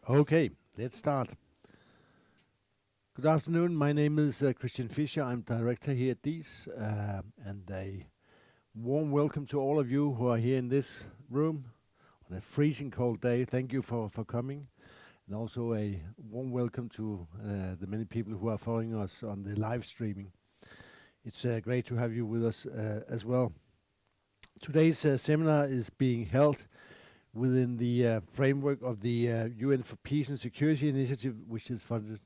Okay, let's start. Good afternoon. My name is Christian Fischer. I'm director here at DIIS, and a warm welcome to all of you who are here in this room on a freezing cold day. Thank you for coming, and also a warm welcome to the many people who are following us on the live streaming. It's great to have you with us as well. Today's seminar is being held within the framework of the UN for Peace and Security Initiative, which is funded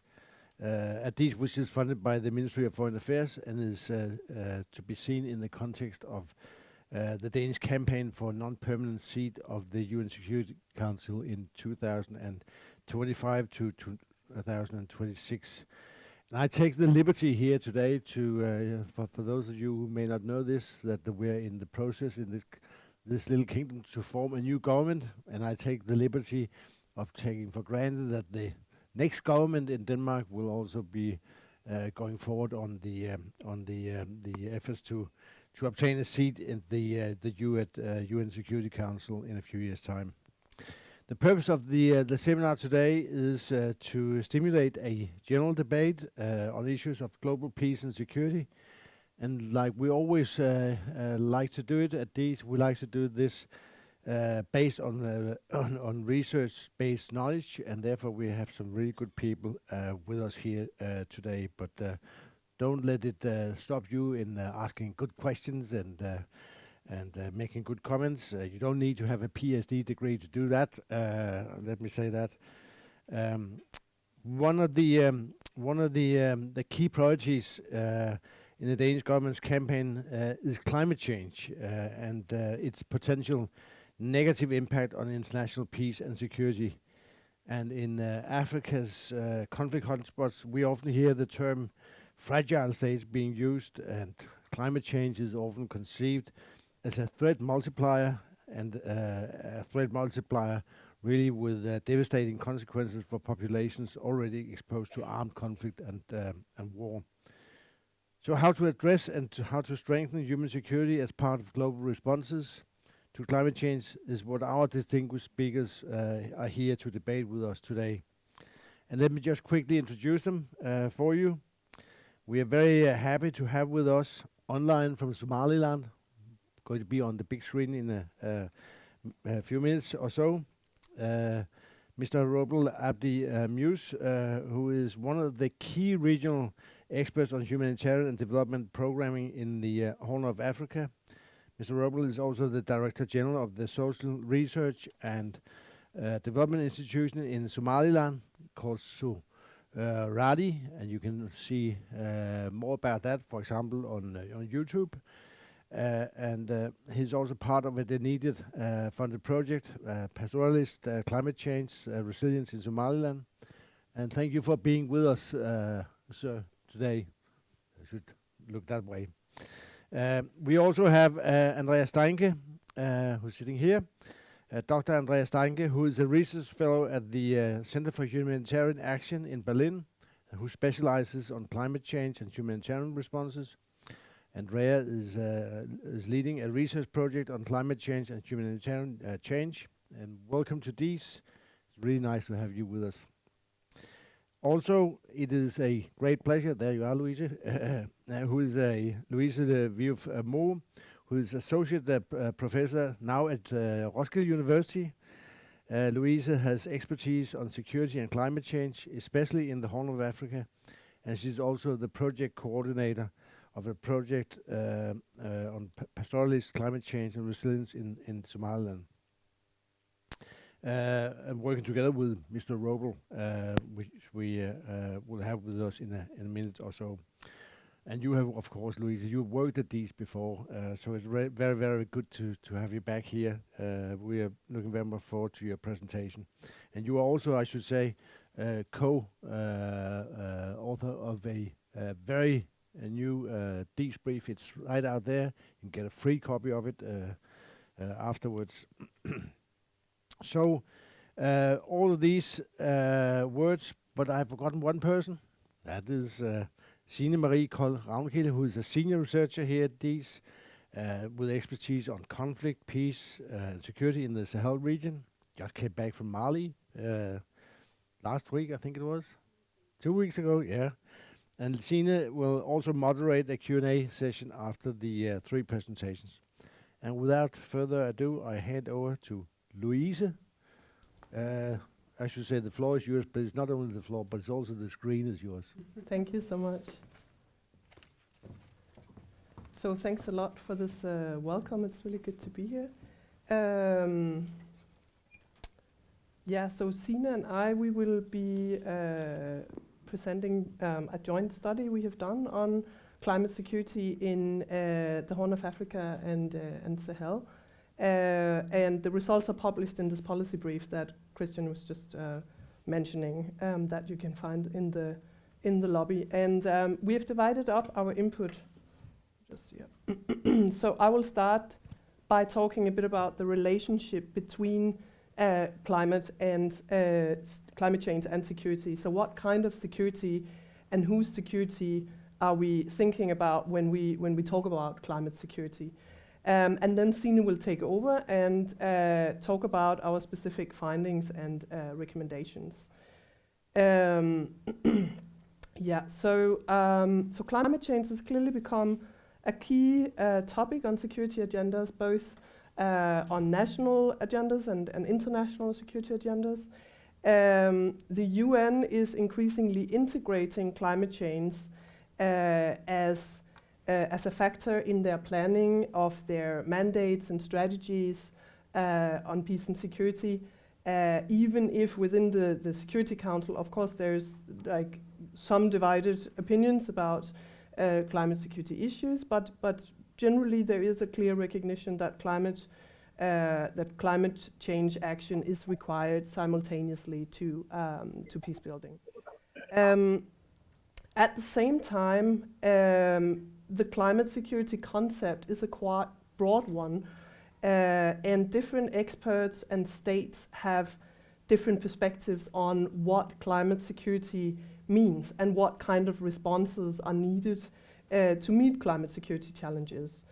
at DIIS, which is funded by the Ministry of Foreign Affairs and is to be seen in the context of the Danish campaign for non-permanent seat of the UN Security Council in 2025 to 2026. And I take the liberty here today to, for those of you who may not know this, that we're in the process in this little kingdom to form a new government, and I take the liberty of taking for granted that the next government in Denmark will also be going forward on the efforts to obtain a seat in the UN Security Council in a few years' time. The purpose of the seminar today is to stimulate a general debate on issues of global peace and security. And like we always like to do it at DIIS, we like to do this based on research-based knowledge, and therefore we have some really good people with us here today. But don't let it stop you in asking good questions and making good comments. You don't need to have a PhD degree to do that. Let me say that. One of the key priorities in the Danish government's campaign is climate change and its potential negative impact on international peace and security. And in Africa's conflict hotspots, we often hear the term fragile states being used, and climate change is often conceived as a threat multiplier, and a threat multiplier really with devastating consequences for populations already exposed to armed conflict and war. So how to address and how to strengthen human security as part of global responses to climate change is what our distinguished speakers are here to debate with us today. And let me just quickly introduce them for you. We are very happy to have with us online from Somaliland, going to be on the big screen in a few minutes or so, Mr. Robel Abdi Muse, who is one of the key regional experts on humanitarian and development programming in the Horn of Africa. Mr. Robel is also the Director General of the Social Research and Development Institution in Somaliland called Radi, and you can see more about that, for example, on YouTube. And he's also part of the needed funded project, Pastoralist Climate Change Resilience in Somaliland. And thank you for being with us, sir, today. I should look that way. We also have Andreas Steinke, who's sitting here. Dr. Andreas Steinke, who is a research fellow at the Center for Humanitarian Action in Berlin, who specializes on climate change and humanitarian responses. Andrea is leading a research project on climate change and humanitarian change. And welcome to DIIS. It's really nice to have you with us. Also, it is a great pleasure. There you are, Louise. Who is Louise Viuf Mo, who is associate professor now at Roskilde University. Louise has expertise on security and climate change, especially in the Horn of Africa, and she's also the project coordinator of a project on pastoralist climate change and resilience in Somaliland. And working together with Mr. Robel, which we will have with us in a minute or so. And you have, of course, Louise, you've worked at these before, so it's very, very good to have you back here. We are looking very much forward to your presentation. And you are also, I should say, co-author of a very new DIIS brief. It's right out there. You can get a free copy of it afterwards. So, all of these words, but I've forgotten one person. That is Signe Marie Kold Ravnkilde, who is a senior researcher here at DIIS, with expertise on conflict, peace, and security in the Sahel region. Just came back from Mali. last week, I think it was. 2 weeks ago, yeah. And Signe will also moderate a Q&A session after the 3 presentations. And without further ado, I hand over to Louise. I should say the floor is yours, but it's not only the floor, but it's also the screen is yours. Thank you so much. So thanks a lot for this welcome. It's really good to be here. So Signe and I, we will be presenting a joint study we have done on climate security in the Horn of Africa and Sahel. And the results are published in this policy brief that Christian was just mentioning, that you can find in the lobby. And we have divided up our input. Just here. So I will start by talking a bit about the relationship between climate change and security. So what kind of security and whose security are we thinking about when we talk about climate security? And then Signe will take over and talk about our specific findings and recommendations. So climate change has clearly become a key topic on security agendas, both on national agendas and international security agendas. The UN is increasingly integrating climate change as a factor in their planning of their mandates and strategies on peace and security, even if within the Security Council, of course, there's like some divided opinions about climate security issues, but generally there is a clear recognition that climate change action is required simultaneously to peace building. At the same time, the climate security concept is a quite broad one, and different experts and states have different perspectives on what climate security means and what kind of responses are needed to meet climate security challenges.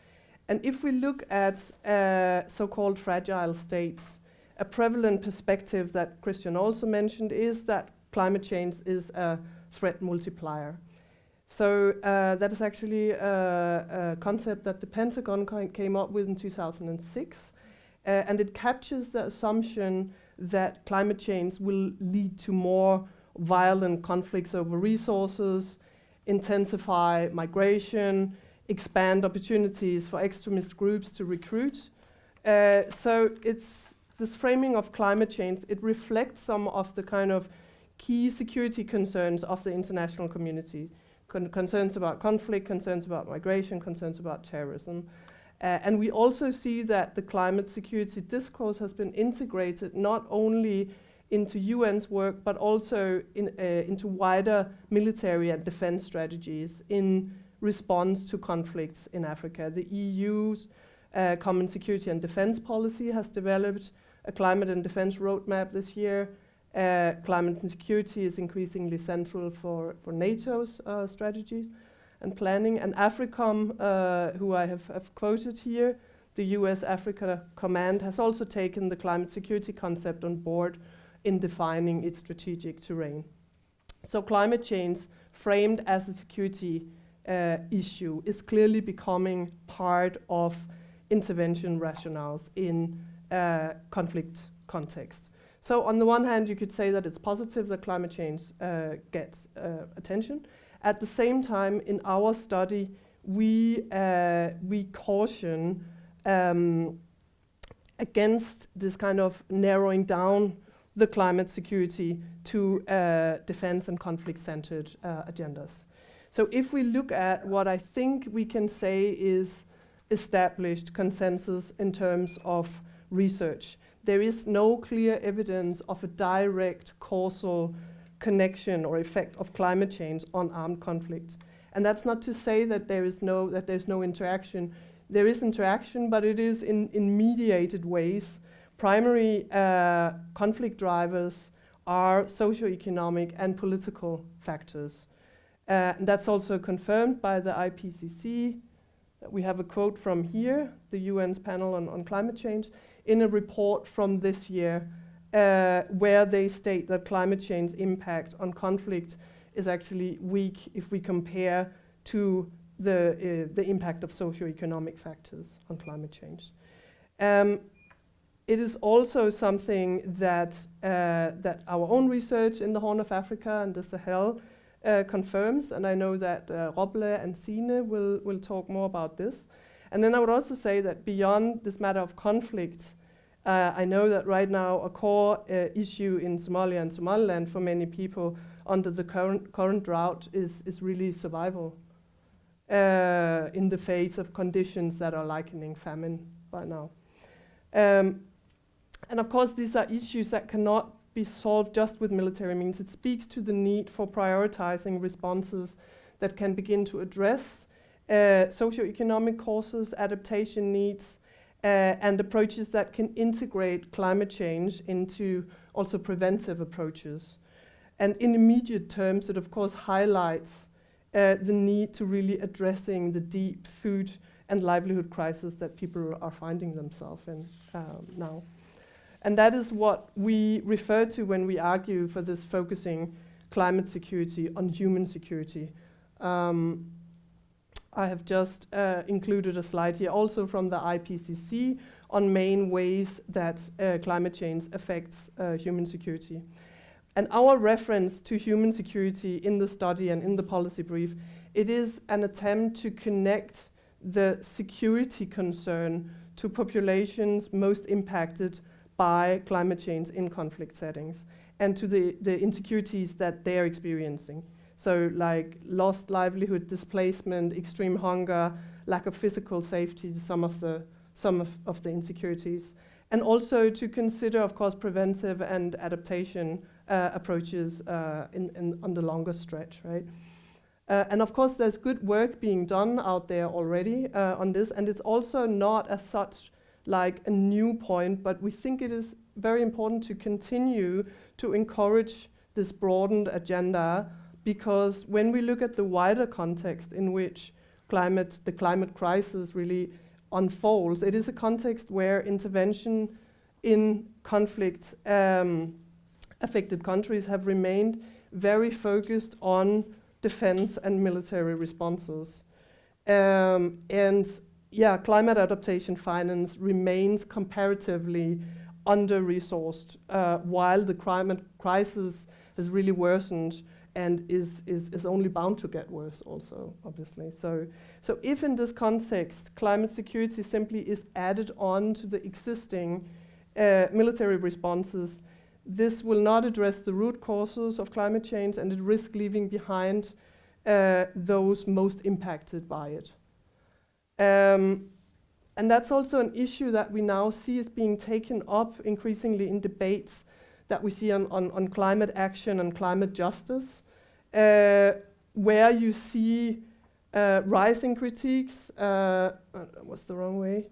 And if we look at so-called fragile states, a prevalent perspective that Christian also mentioned is that climate change is a threat multiplier. So that is actually a concept that the Pentagon came up with in 2006, and it captures the assumption that climate change will lead to more violent conflicts over resources, intensify migration, expand opportunities for extremist groups to recruit. So it's this framing of climate change, it reflects some of the kind of key security concerns of the international community. Concerns about conflict, concerns about migration, concerns about terrorism. And we also see that the climate security discourse has been integrated not only into UN's work, but also into wider military and defense strategies in response to conflicts in Africa. The EU's Common Security and Defense Policy has developed a climate and defense roadmap this year. Climate and security is increasingly central for NATO's strategies and planning. And AFRICOM, who I have quoted here, the US Africa Command, has also taken the climate security concept on board in defining its strategic terrain. So climate change, framed as a security issue, is clearly becoming part of intervention rationales in conflict contexts. So on the one hand, you could say that it's positive that climate change gets attention. At the same time, in our study, we caution against this kind of narrowing down the climate security to defense and conflict-centered agendas. So if we look at what I think we can say is established consensus in terms of research, there is no clear evidence of a direct causal connection or effect of climate change on armed conflict. And that's not to say that there's no interaction. There is interaction, but it is in mediated ways. Primary conflict drivers are socioeconomic and political factors. And that's also confirmed by the IPCC. We have a quote from here, the UN's panel on climate change, in a report from this year where they state that climate change impact on conflict is actually weak if we compare to the impact of socioeconomic factors on climate change. It is also something that our own research in the Horn of Africa and the Sahel confirms, and I know that Roble and Sine will talk more about this. And then I would also say that beyond this matter of conflict, I know that right now a core issue in Somalia and Somaliland for many people under the current drought is really survival in the face of conditions that are likening famine by now. And of course, these are issues that cannot be solved just with military means. It speaks to the need for prioritizing responses that can begin to address socioeconomic causes, adaptation needs, and approaches that can integrate climate change into also preventive approaches. And in immediate terms, it of course highlights the need to really addressing the deep food and livelihood crisis that people are finding themselves in now. And that is what we refer to when we argue for this focusing climate security on human security. I have just included a slide here also from the IPCC on main ways that climate change affects human security. And our reference to human security in the study and in the policy brief, it is an attempt to connect the security concern to populations most impacted by climate change in conflict settings and to the insecurities that they're experiencing. So like lost livelihood, displacement, extreme hunger, lack of physical safety, some of the insecurities. And also to consider, of course, preventive and adaptation approaches on the longer stretch, right? And of course, there's good work being done out there already on this, and it's also not as such like a new point, but we think it is very important to continue to encourage this broadened agenda, because when we look at the wider context in which the climate crisis really unfolds, it is a context where intervention in conflict affected countries have remained very focused on defense and military responses. Climate adaptation finance remains comparatively under-resourced, while the climate crisis has really worsened and is only bound to get worse also, obviously. So if in this context, climate security simply is added on to the existing military responses, this will not address the root causes of climate change, and it risks leaving behind those most impacted by it. And that's also an issue that we now see is being taken up increasingly in debates that we see on climate action and climate justice, where you see rising critiques, what's the wrong way,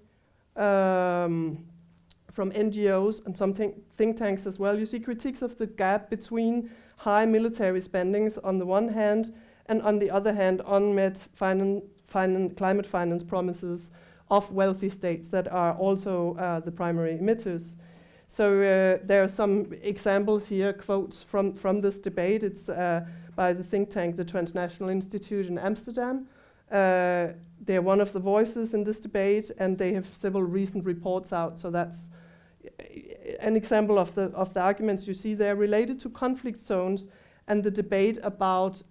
from NGOs and some think tanks as well. You see critiques of the gap between high military spendings on the one hand, and on the other hand, unmet climate finance promises of wealthy states that are also the primary emitters. So there are some examples here, quotes from this debate. It's by the think tank, the Transnational Institute in Amsterdam. They're one of the voices in this debate, and they have several recent reports out. So that's an example of the arguments you see there related to conflict zones and the debate about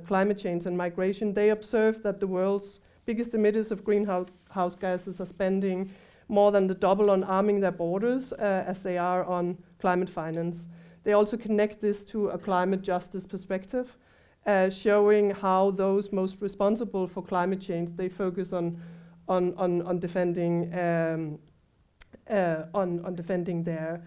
climate change and migration. They observe that the world's biggest emitters of greenhouse gases are spending more than the double on arming their borders as they are on climate finance. They also connect this to a climate justice perspective, showing how those most responsible for climate change, they focus on defending their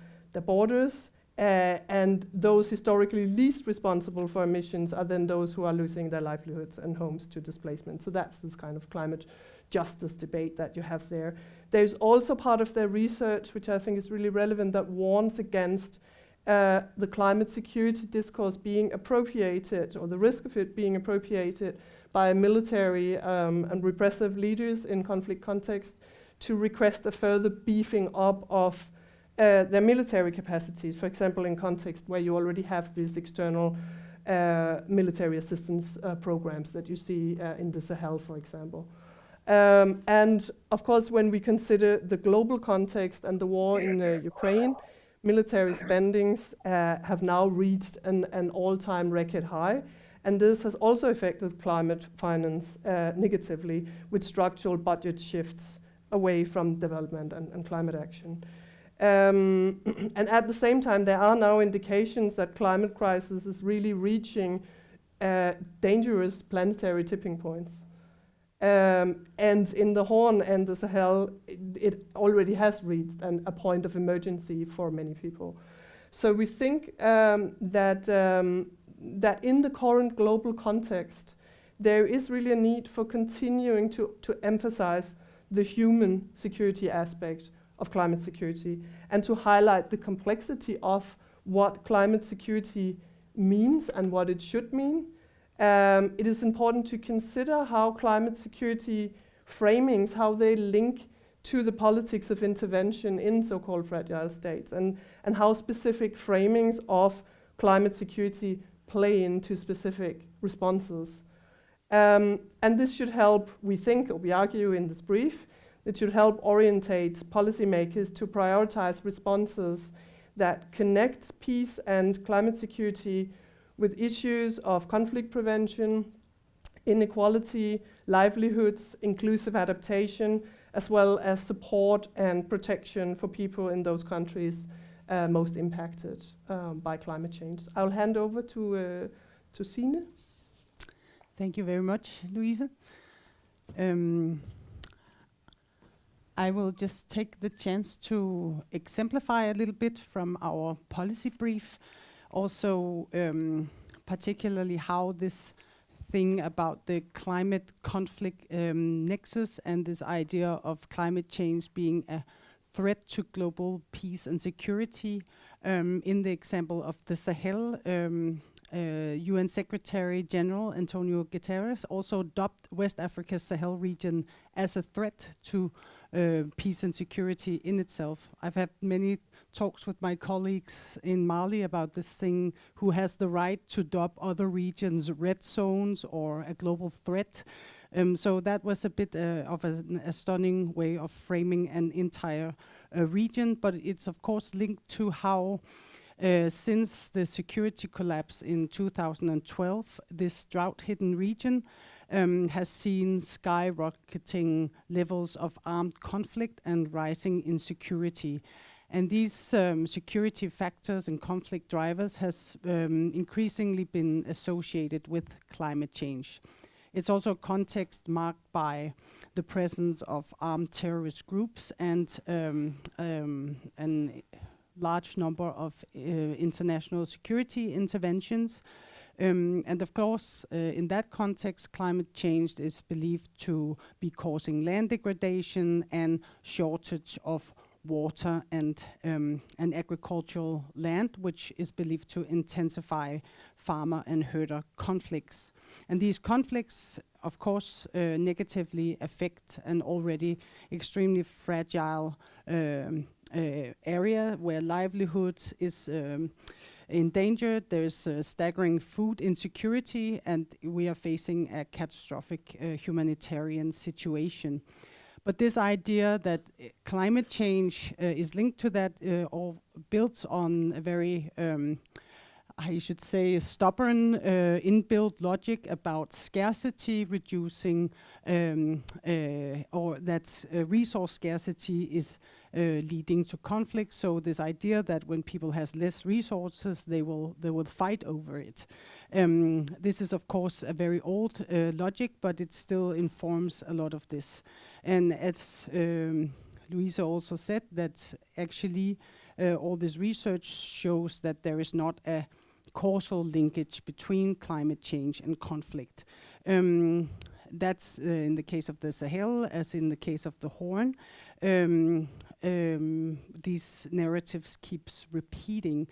borders, and those historically least responsible for emissions are then those who are losing their livelihoods and homes to displacement. So that's this kind of climate justice debate that you have there. There's also part of their research, which I think is really relevant, that warns against the climate security discourse being appropriated, or the risk of it being appropriated by military and repressive leaders in conflict context to request a further beefing up of their military capacities, for example, in context where you already have these external military assistance programs that you see in the Sahel, for example. And of course, when we consider the global context and the war in Ukraine, military spendings have now reached an all-time record high. And this has also affected climate finance negatively, with structural budget shifts away from development and climate action. And at the same time, there are now indications that climate crisis is really reaching dangerous planetary tipping points. And in the Horn and the Sahel, it already has reached a point of emergency for many people. So we think that in the current global context, there is really a need for continuing to emphasize the human security aspect of climate security and to highlight the complexity of what climate security means and what it should mean. It is important to consider how climate security framings, how they link to the politics of intervention in so-called fragile states, and how specific framings of climate security play into specific responses. And this should help, we think, or we argue in this brief, it should help orientate policymakers to prioritize responses that connect peace and climate security with issues of conflict prevention, inequality, livelihoods, inclusive adaptation, as well as support and protection for people in those countries most impacted by climate change. I'll hand over to Signe. Thank you very much, Louise. I will just take the chance to exemplify a little bit from our policy brief. Also, particularly how this thing about the climate conflict nexus and this idea of climate change being a threat to global peace and security. In the example of the Sahel, UN Secretary General Antonio Guterres also dubbed West Africa's Sahel region as a threat to peace and security in itself. I've had many talks with my colleagues in Mali about this thing, who has the right to dub other regions red zones or a global threat. So that was a bit of a stunning way of framing an entire region, but it's of course linked to how since the security collapse in 2012, this drought-hidden region has seen skyrocketing levels of armed conflict and rising insecurity. And these security factors and conflict drivers has increasingly been associated with climate change. It's also a context marked by the presence of armed terrorist groups and large number of international security interventions. And of course, in that context, climate change is believed to be causing land degradation and shortage of water and agricultural land, which is believed to intensify farmer and herder conflicts. And these conflicts, of course, negatively affect an already extremely fragile area where livelihoods is endangered. There's staggering food insecurity, and we are facing a catastrophic humanitarian situation. But this idea that climate change is linked to that or built on a very, I should say, stubborn inbuilt logic about scarcity reducing, or that resource scarcity is leading to conflict. So this idea that when people has less resources, they will fight over it. This is of course a very old logic, but it still informs a lot of this. And as Louisa also said, that actually all this research shows that there is not a causal linkage between climate change and conflict. That's in the case of the Sahel, as in the case of the Horn. These narratives keeps repeating.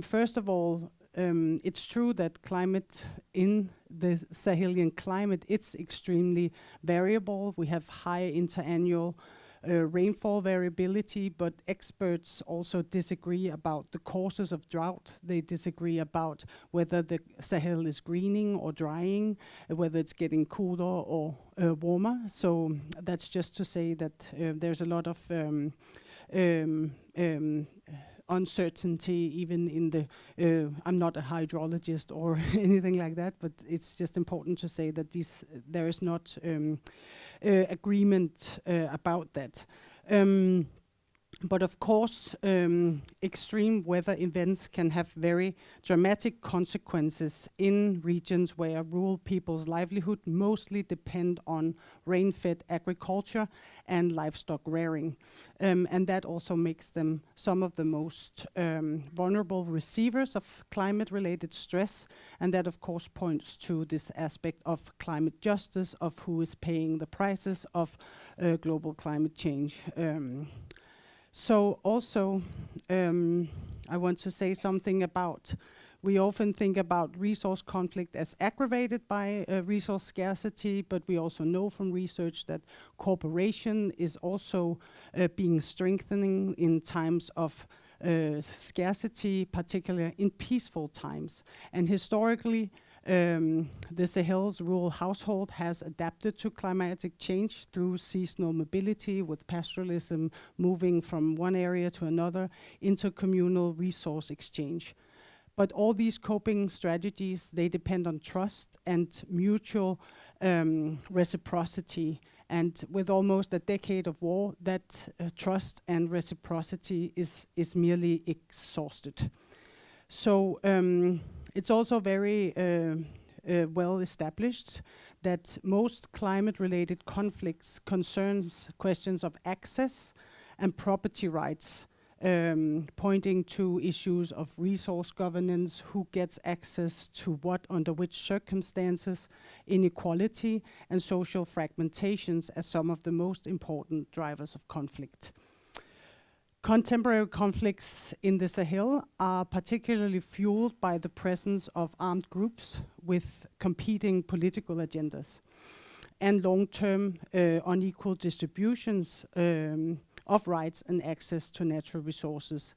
First of all, it's true that climate in the Sahelian climate, it's extremely variable. We have high interannual rainfall variability, but experts also disagree about the causes of drought. They disagree about whether the Sahel is greening or drying, whether it's getting cooler or warmer. So that's just to say that there's a lot of uncertainty even in the, I'm not a hydrologist or anything like that, but it's just important to say that there is not agreement about that. But of course, extreme weather events can have very dramatic consequences in regions where rural people's livelihood mostly depend on rain-fed agriculture and livestock rearing. And that also makes them some of the most vulnerable receivers of climate-related stress. And that, of course, points to this aspect of climate justice, of who is paying the prices of global climate change. So also, I want to say something about, we often think about resource conflict as aggravated by resource scarcity, but we also know from research that cooperation is also being strengthening in times of scarcity, particularly in peaceful times. And historically, the Sahel's rural household has adapted to climatic change through seasonal mobility, with pastoralism moving from one area to another, intercommunal resource exchange. But all these coping strategies, they depend on trust and mutual reciprocity. And with almost a decade of war, that trust and reciprocity is merely exhausted. So it's also very well established that most climate-related conflicts concerns questions of access and property rights, pointing to issues of resource governance, who gets access to what, under which circumstances, inequality, and social fragmentations as some of the most important drivers of conflict. Contemporary conflicts in the Sahel are particularly fueled by the presence of armed groups with competing political agendas and long-term unequal distributions of rights and access to natural resources,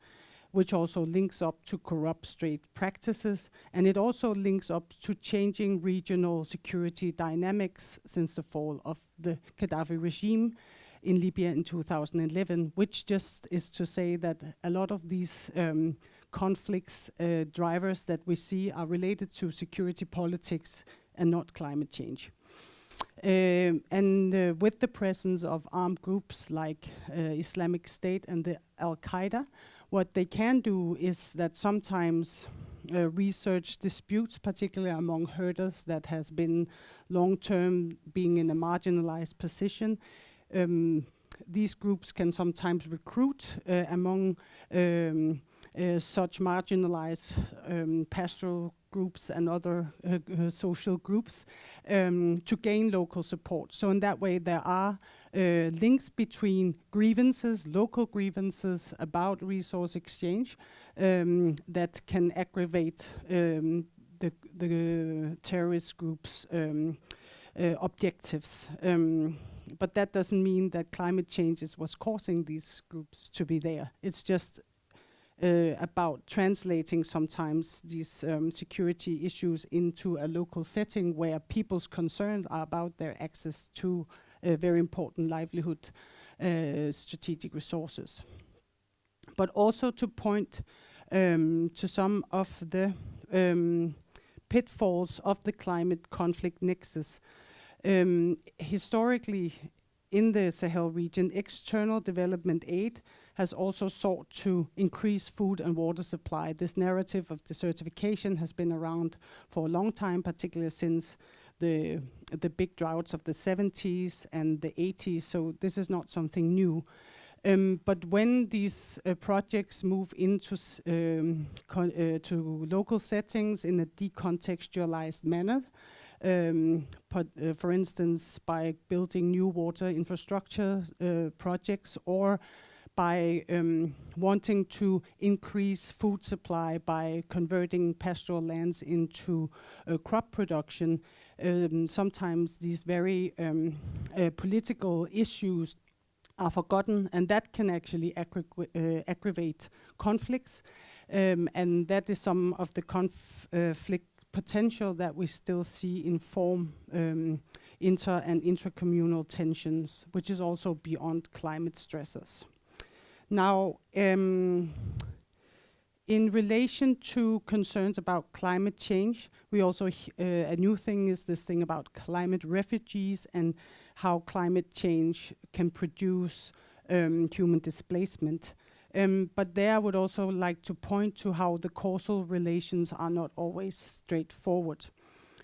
which also links up to corrupt state practices, and it also links up to changing regional security dynamics since the fall of the Gaddafi regime in Libya in 2011, which just is to say that a lot of these conflicts, drivers that we see are related to security politics and not climate change. With the presence of armed groups like Islamic State and the Al-Qaeda, what they can do is that sometimes research disputes, particularly among herders that has been long-term being in a marginalized position, these groups can sometimes recruit among such marginalized pastoral groups and other social groups to gain local support. So in that way, there are links between grievances, local grievances about resource exchange that can aggravate the terrorist groups' objectives. But that doesn't mean that climate change is what's causing these groups to be there. It's just about translating sometimes these security issues into a local setting where people's concerns are about their access to very important livelihood strategic resources. But also to point to some of the pitfalls of the climate conflict nexus. Historically, in the Sahel region, external development aid has also sought to increase food and water supply. This narrative of desertification has been around for a long time, particularly since the big droughts of the 70s and the 80s, so this is not something new. But when these projects move into to local settings in a decontextualized manner, for instance, by building new water infrastructure projects, or by wanting to increase food supply by converting pastoral lands into crop production, sometimes these very political issues are forgotten, and that can actually aggravate conflicts. And that is some of the conflict potential that we still see inform inter- and intracommunal tensions, which is also beyond climate stressors. Now, in relation to concerns about climate change, we also, a new thing is this thing about climate refugees and how climate change can produce human displacement. But there I would also like to point to how the causal relations are not always straightforward.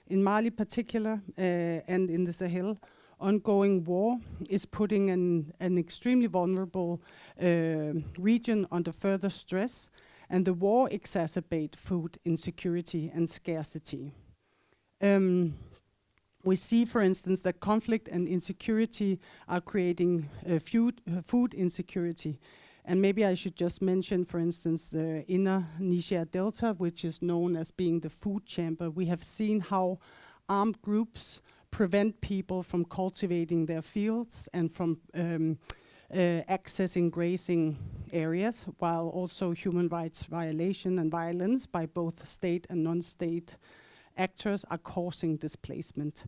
In Mali particular, and in the Sahel, ongoing war is putting an extremely vulnerable region under further stress, and the war exacerbates food insecurity and scarcity. We see, for instance, that conflict and insecurity are creating food insecurity. And maybe I should just mention, for instance, the inner Niger Delta, which is known as being the food chamber. We have seen how armed groups prevent people from cultivating their fields and from accessing grazing areas, while also human rights violation and violence by both state and non-state actors are causing displacement.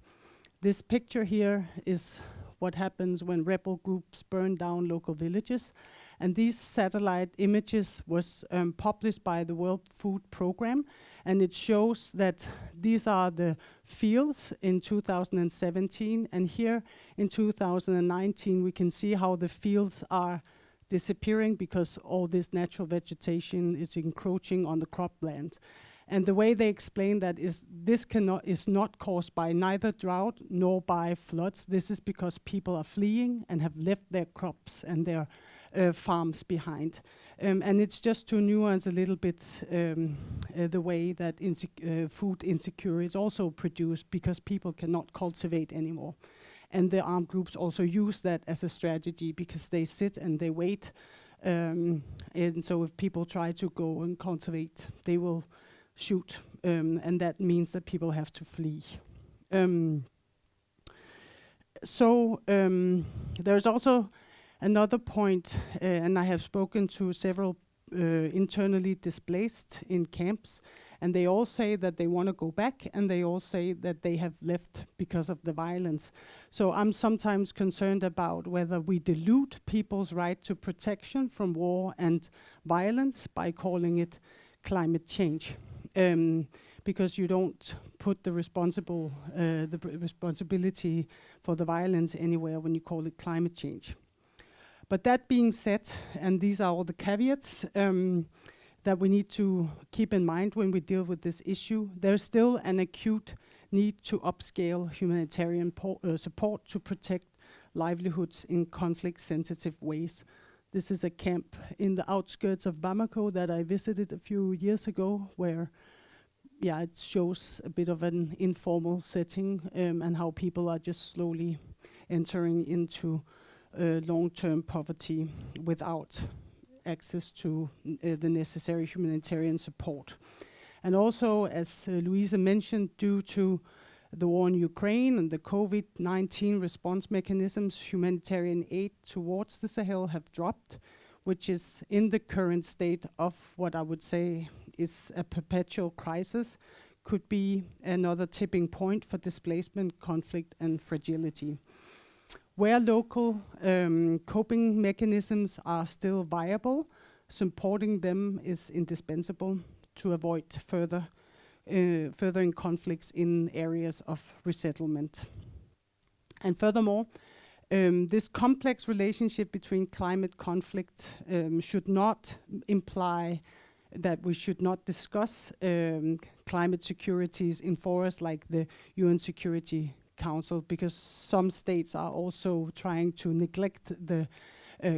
This picture here is what happens when rebel groups burn down local villages. And these satellite images was published by the World Food Programme, and it shows that these are the fields in 2017, and here in 2019 we can see how the fields are disappearing because all this natural vegetation is encroaching on the cropland. And the way they explain that is this is not caused by neither drought nor by floods. This is because people are fleeing and have left their crops and their farms behind. And it's just to nuance a little bit the way that food insecurity is also produced because people cannot cultivate anymore. And the armed groups also use that as a strategy because they sit and they wait. And so if people try to go and cultivate, they will shoot. And that means that people have to flee. There's also another point, and I have spoken to several internally displaced in camps, and they all say that they want to go back, and they all say that they have left because of the violence. So I'm sometimes concerned about whether we dilute people's right to protection from war and violence by calling it climate change. Because you don't put the responsibility for the violence anywhere when you call it climate change. But that being said, and these are all the caveats that we need to keep in mind when we deal with this issue, there's still an acute need to upscale humanitarian support to protect livelihoods in conflict-sensitive ways. This is a camp in the outskirts of Bamako that I visited a few years ago, where it shows a bit of an informal setting and how people are just slowly entering into long-term poverty without access to the necessary humanitarian support. And also, as Louisa mentioned, due to the war in Ukraine and the COVID-19 response mechanisms, humanitarian aid towards the Sahel have dropped, which is in the current state of what I would say is a perpetual crisis, could be another tipping point for displacement, conflict, and fragility. Where local coping mechanisms are still viable, supporting them is indispensable to avoid furthering conflicts in areas of resettlement. And furthermore, this complex relationship between climate conflict should not imply that we should not discuss climate securities in forums like the UN Security Council, because some states are also trying to neglect the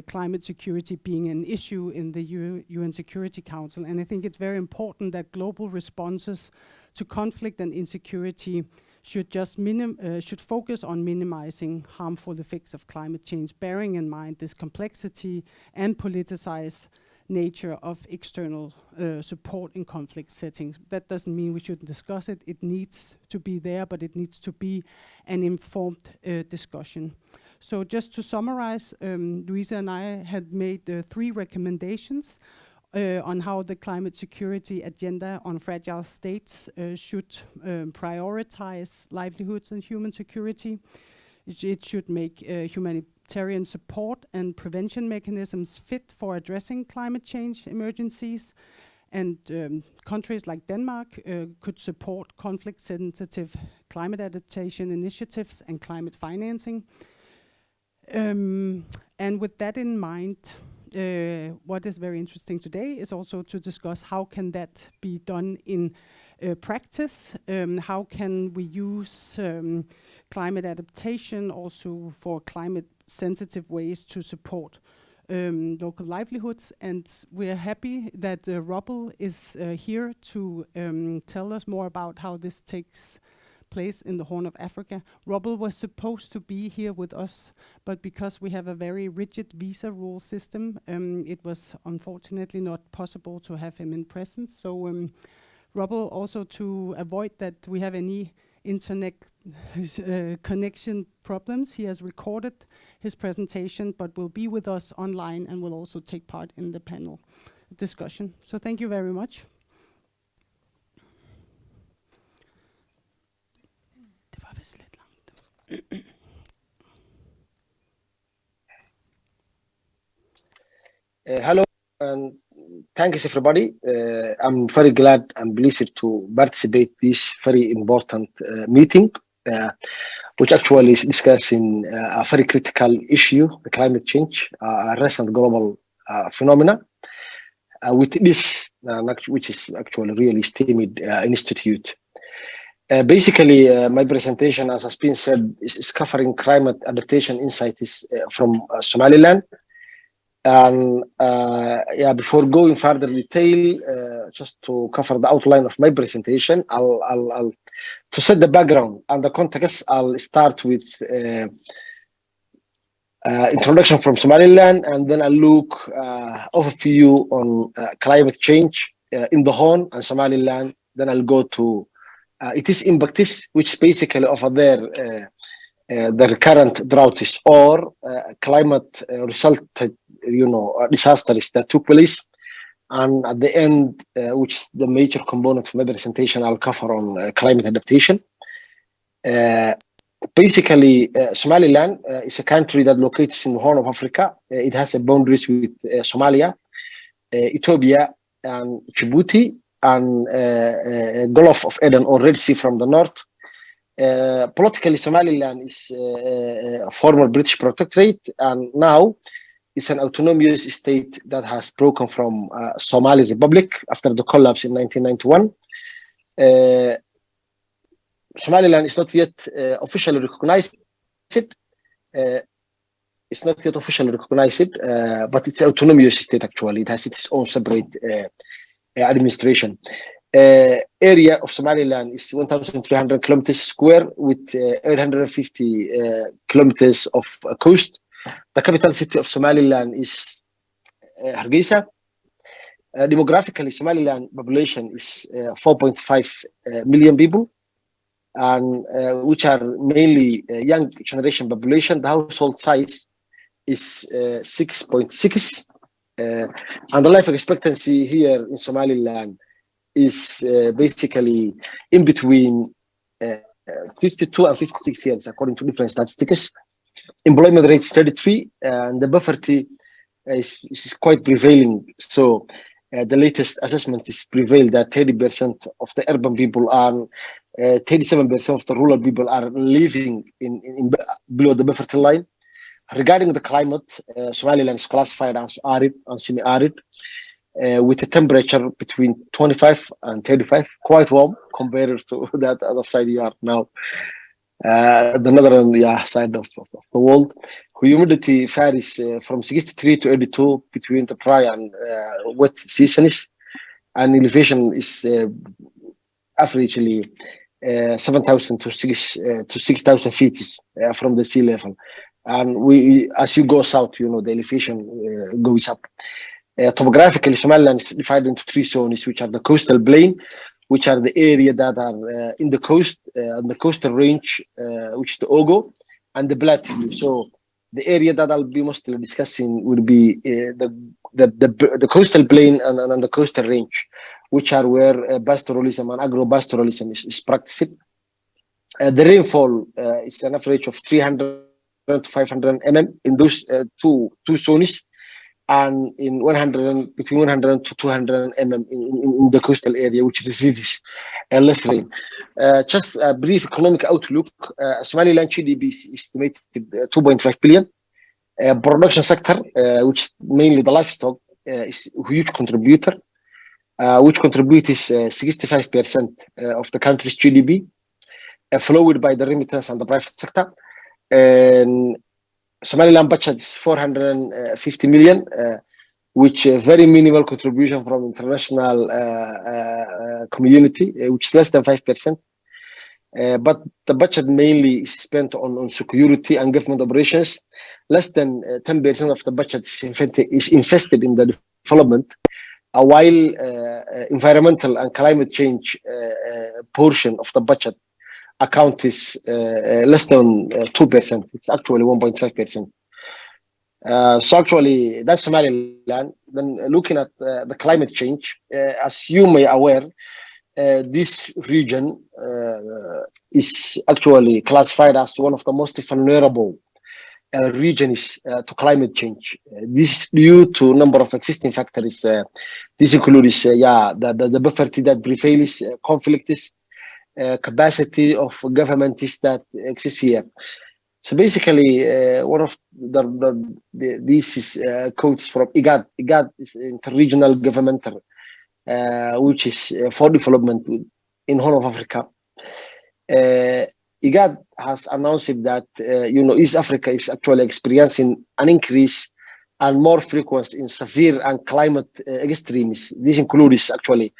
climate security being an issue in the UN Security Council. And I think it's very important that global responses to conflict and insecurity should just should focus on minimizing harmful effects of climate change, bearing in mind this complexity and politicized nature of external support in conflict settings. That doesn't mean we shouldn't discuss it. It needs to be there, but it needs to be an informed discussion. So just to summarize, Louisa and I had made 3 recommendations on how the climate security agenda on fragile states should prioritize livelihoods and human security. It should make humanitarian support and prevention mechanisms fit for addressing climate change emergencies. And countries like Denmark could support conflict-sensitive climate adaptation initiatives and climate financing. And with that in mind, what is very interesting today is also to discuss how can that be done in practice. How can we use climate adaptation also for climate-sensitive ways to support local livelihoods, and we're happy that Robel is here to tell us more about how this takes place in the Horn of Africa. Robel was supposed to be here with us, but because we have a very rigid visa rule system, it was unfortunately not possible to have him in presence. So Robel, also to avoid that we have any internet connection problems, he has recorded his presentation, but will be with us online and will also take part in the panel discussion. So thank you very much. Det var vist lidt langt. Hello and thanks everybody. I'm very glad and pleased to participate this very important meeting, which actually is discussing a very critical issue, the climate change, a recent global phenomena. With this, which is actually really esteemed institute. Basically, my presentation, as has been said, is covering climate adaptation insights from Somaliland. And yeah, before going further detail, just to cover the outline of my presentation, I'll to set the background and the context, I'll start with introduction from Somaliland, and then I'll look overview on climate change in the Horn and Somaliland. Then I'll go to its impacts, which basically over there the recurrent droughts or climate resulted, disasters that took place. And at the end, which is the major component of my presentation, I'll cover on climate adaptation. Basically, Somaliland is a country that locates in the Horn of Africa. It has a boundaries with Somalia, Ethiopia, and Djibouti, and Gulf of Aden or Red Sea from the north. Politically, Somaliland is a former British protectorate, and now it's an autonomous state that has broken from Somali Republic after the collapse in 1991. Somaliland is not yet officially recognized. It's not yet officially recognized, but it's an autonomous state actually. It has its own separate administration. Area of Somaliland is 1,300 kilometers square with 850 kilometers of coast. The capital city of Somaliland is Hargeisa. Demographically, Somaliland population is 4.5 million people, and which are mainly young generation population. The household size is 6.6, and the life expectancy here in Somaliland is basically in between 52 and 56 years, according to different statistics. Employment rate is 33, and the poverty is quite prevailing. So the latest assessment is prevailed that 30% of the urban people are, 37% of the rural people are living in below the poverty line. Regarding the climate, Somaliland is classified as arid and semi-arid, with a temperature between 25 and 35, quite warm compared to that other side you are now, the northern side of the world. Humidity varies from 63 to 82 between the dry and wet seasons, and elevation is averagely 7,000 to 6,000 feet from the sea level. And we, as you go south, the elevation goes up. Topographically, Somaliland is divided into 3 zones, which are the coastal plain, which are the area that are in the coast, and the coastal range, which is the Ogo, and the plateau. So the area that I'll be mostly discussing will be the coastal plain and the coastal range, which are where pastoralism and agro-pastoralism is practiced. The rainfall is an average of 300 to 500 mm in those two zones, and in between 100 to 200 mm in the coastal area, which receives less rain. Just a brief economic outlook: Somaliland GDP is estimated 2.5 billion. Production sector, which is mainly the livestock, is a huge contributor, which contributes 65% of the country's GDP, followed by the remittance and the private sector. And Somaliland budget is 450 million, which very minimal contribution from international community, which is less than 5%. But the budget mainly is spent on security and government operations. Less than 10% of the budget is invested in the development, while environmental and climate change portion of the budget account is less than 2%. It's actually 1.5%. So actually, that's Somaliland. Then looking at the climate change, as you may aware, this region is actually classified as one of the most vulnerable regions to climate change. This is due to a number of existing factors. This includes the poverty that prevails, conflicts, capacity of governments that exist here. So basically, one of this is quotes from IGAD. IGAD is interregional governmental, which is for development in Horn of Africa. IGAD has announced that East Africa is actually experiencing an increase and more frequency in severe and climate extremes. This includes actually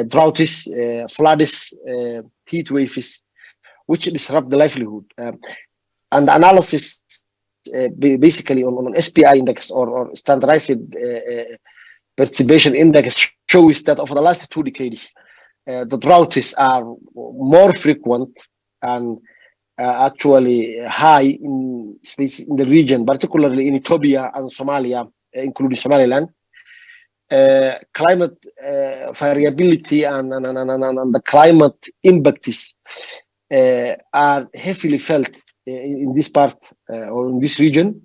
droughts, floods, heat waves, which disrupt the livelihood. And the analysis basically on SPI index or standardized perturbation index shows that over the last 2 decades, the droughts are more frequent and actually high in the region, particularly in Ethiopia and Somalia, including Somaliland. Climate variability and the climate impacts are heavily felt in this part or in this region,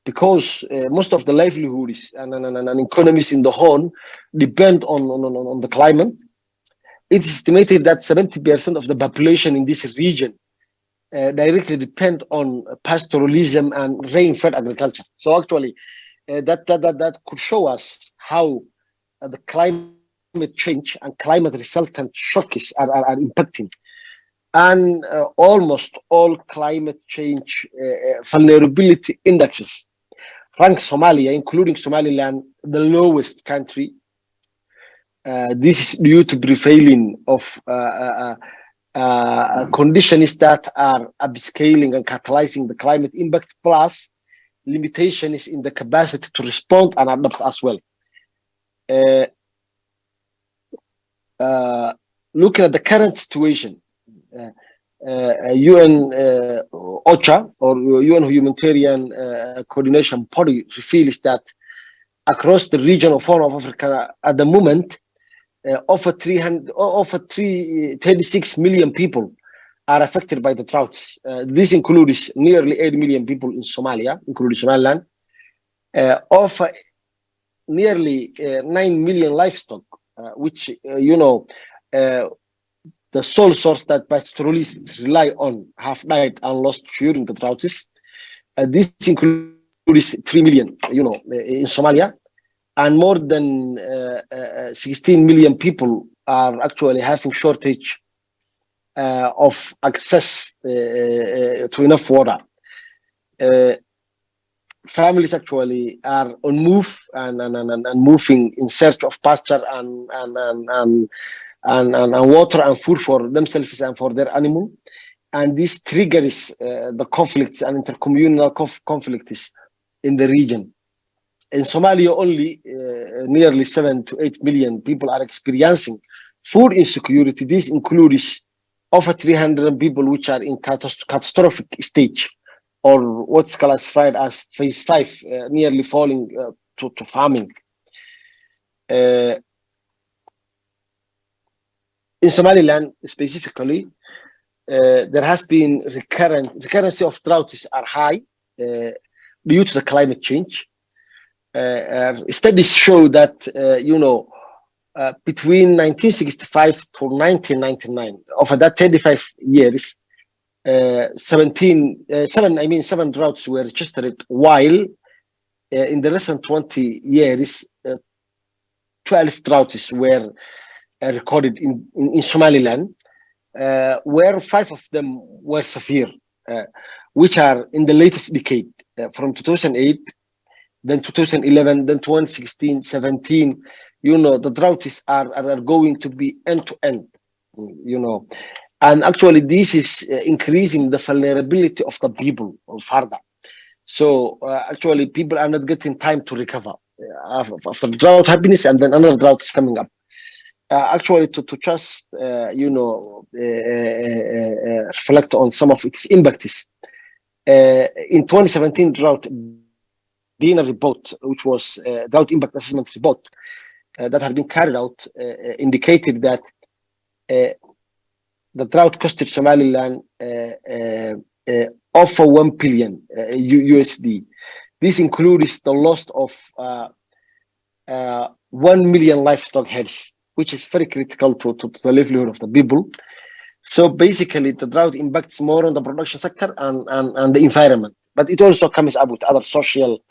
because most of the livelihoods and economies in the Horn depend on the climate. It's estimated that 70% of the population in this region directly depend on pastoralism and rain-fed agriculture. So actually, that could show us how the climate change and climate resultant shocks are impacting. And almost all climate change vulnerability indexes rank Somalia, including Somaliland, the lowest country. This is due to prevailing of conditions that are upscaling and catalyzing the climate impact, plus limitations in the capacity to respond and adapt as well. Looking at the current situation, UN OCHA, or UN Humanitarian Coordination Body, reveals that across the region of Horn of Africa at the moment, over 36 million people are affected by the droughts. This includes nearly 8 million people in Somalia, including Somaliland, over nearly 9 million livestock, which, the sole source that pastoralists rely on have died and lost during the droughts. This includes 3 million, in Somalia, and more than 16 million people are actually having shortage of access to enough water. Families actually are on move and moving in search of pasture and water and food for themselves and for their animal. And this triggers the conflicts and intercommunal conflicts in the region. In Somalia, only nearly 7 to 8 million people are experiencing food insecurity. This includes over 300 people which are in catastrophic stage, or what's classified as phase 5, nearly falling to farming. In Somaliland specifically, there has been recurrency of droughts are high due to the climate change. Studies show that between 1965 to 1999, over that 35 years, 7 droughts were registered, while in the recent 20 years, 12 droughts were recorded in Somaliland, where 5 of them were severe, which are in the latest decade, from 2008, then 2011, then 2016, 17. The droughts are going to be end to end, and actually this is increasing the vulnerability of the people further. So actually people are not getting time to recover after the drought happiness, and then another drought is coming up. Actually, to just reflect on some of its impacts. In 2017 drought DIIS report, which was drought impact assessment report that had been carried out, indicated that the drought costed Somaliland over 1 billion USD. This includes the loss of 1 million livestock heads, which is very critical to the livelihood of the people. So basically, the drought impacts more on the production sector and the environment, but it also comes up with other social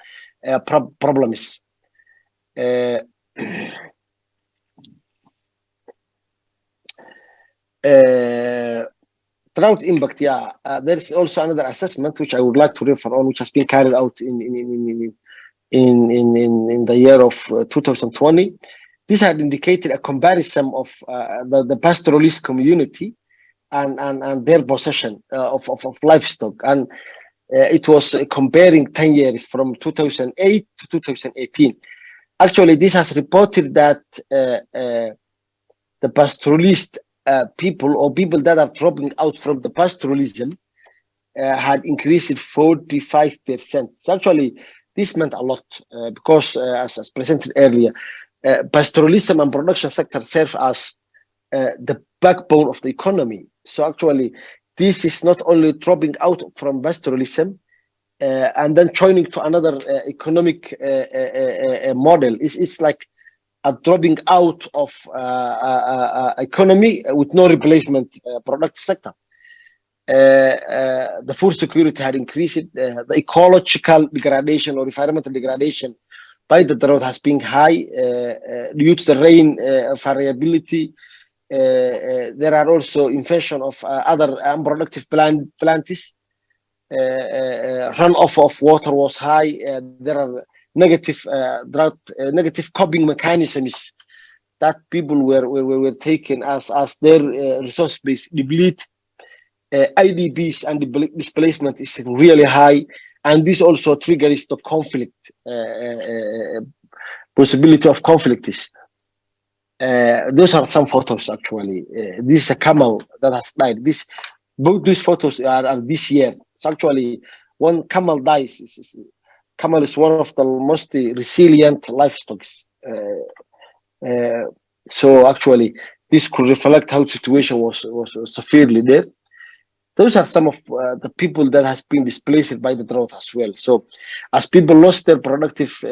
problems. Drought impact, there's also another assessment which I would like to refer on, which has been carried out in the year of 2020. This had indicated a comparison of the pastoralist community and their possession of livestock, and it was comparing 10 years from 2008 to 2018. Actually, this has reported that the pastoralist people, or people that are dropping out from the pastoralism, had increased 45%. So actually, this meant a lot because, as presented earlier, pastoralism and production sector serve as the backbone of the economy. So actually, this is not only dropping out from pastoralism and then joining to another economic model. It's like a dropping out of economy with no replacement product sector. The food security had increased. The ecological degradation or environmental degradation by the drought has been high due to the rain variability. There are also invasion of other unproductive plants. Runoff of water was high. There are negative negative coping mechanisms that people were taken as their resource base deplete. IDPs and displacement is really high, and this also triggers the conflict, possibility of conflicts. Those are some photos actually. This is a camel that has died. Both these photos are this year. So actually, when camel dies, camel is one of the most resilient livestock. So actually, this could reflect how the situation was severely there. Those are some of the people that has been displaced by the drought as well. So as people lost their productive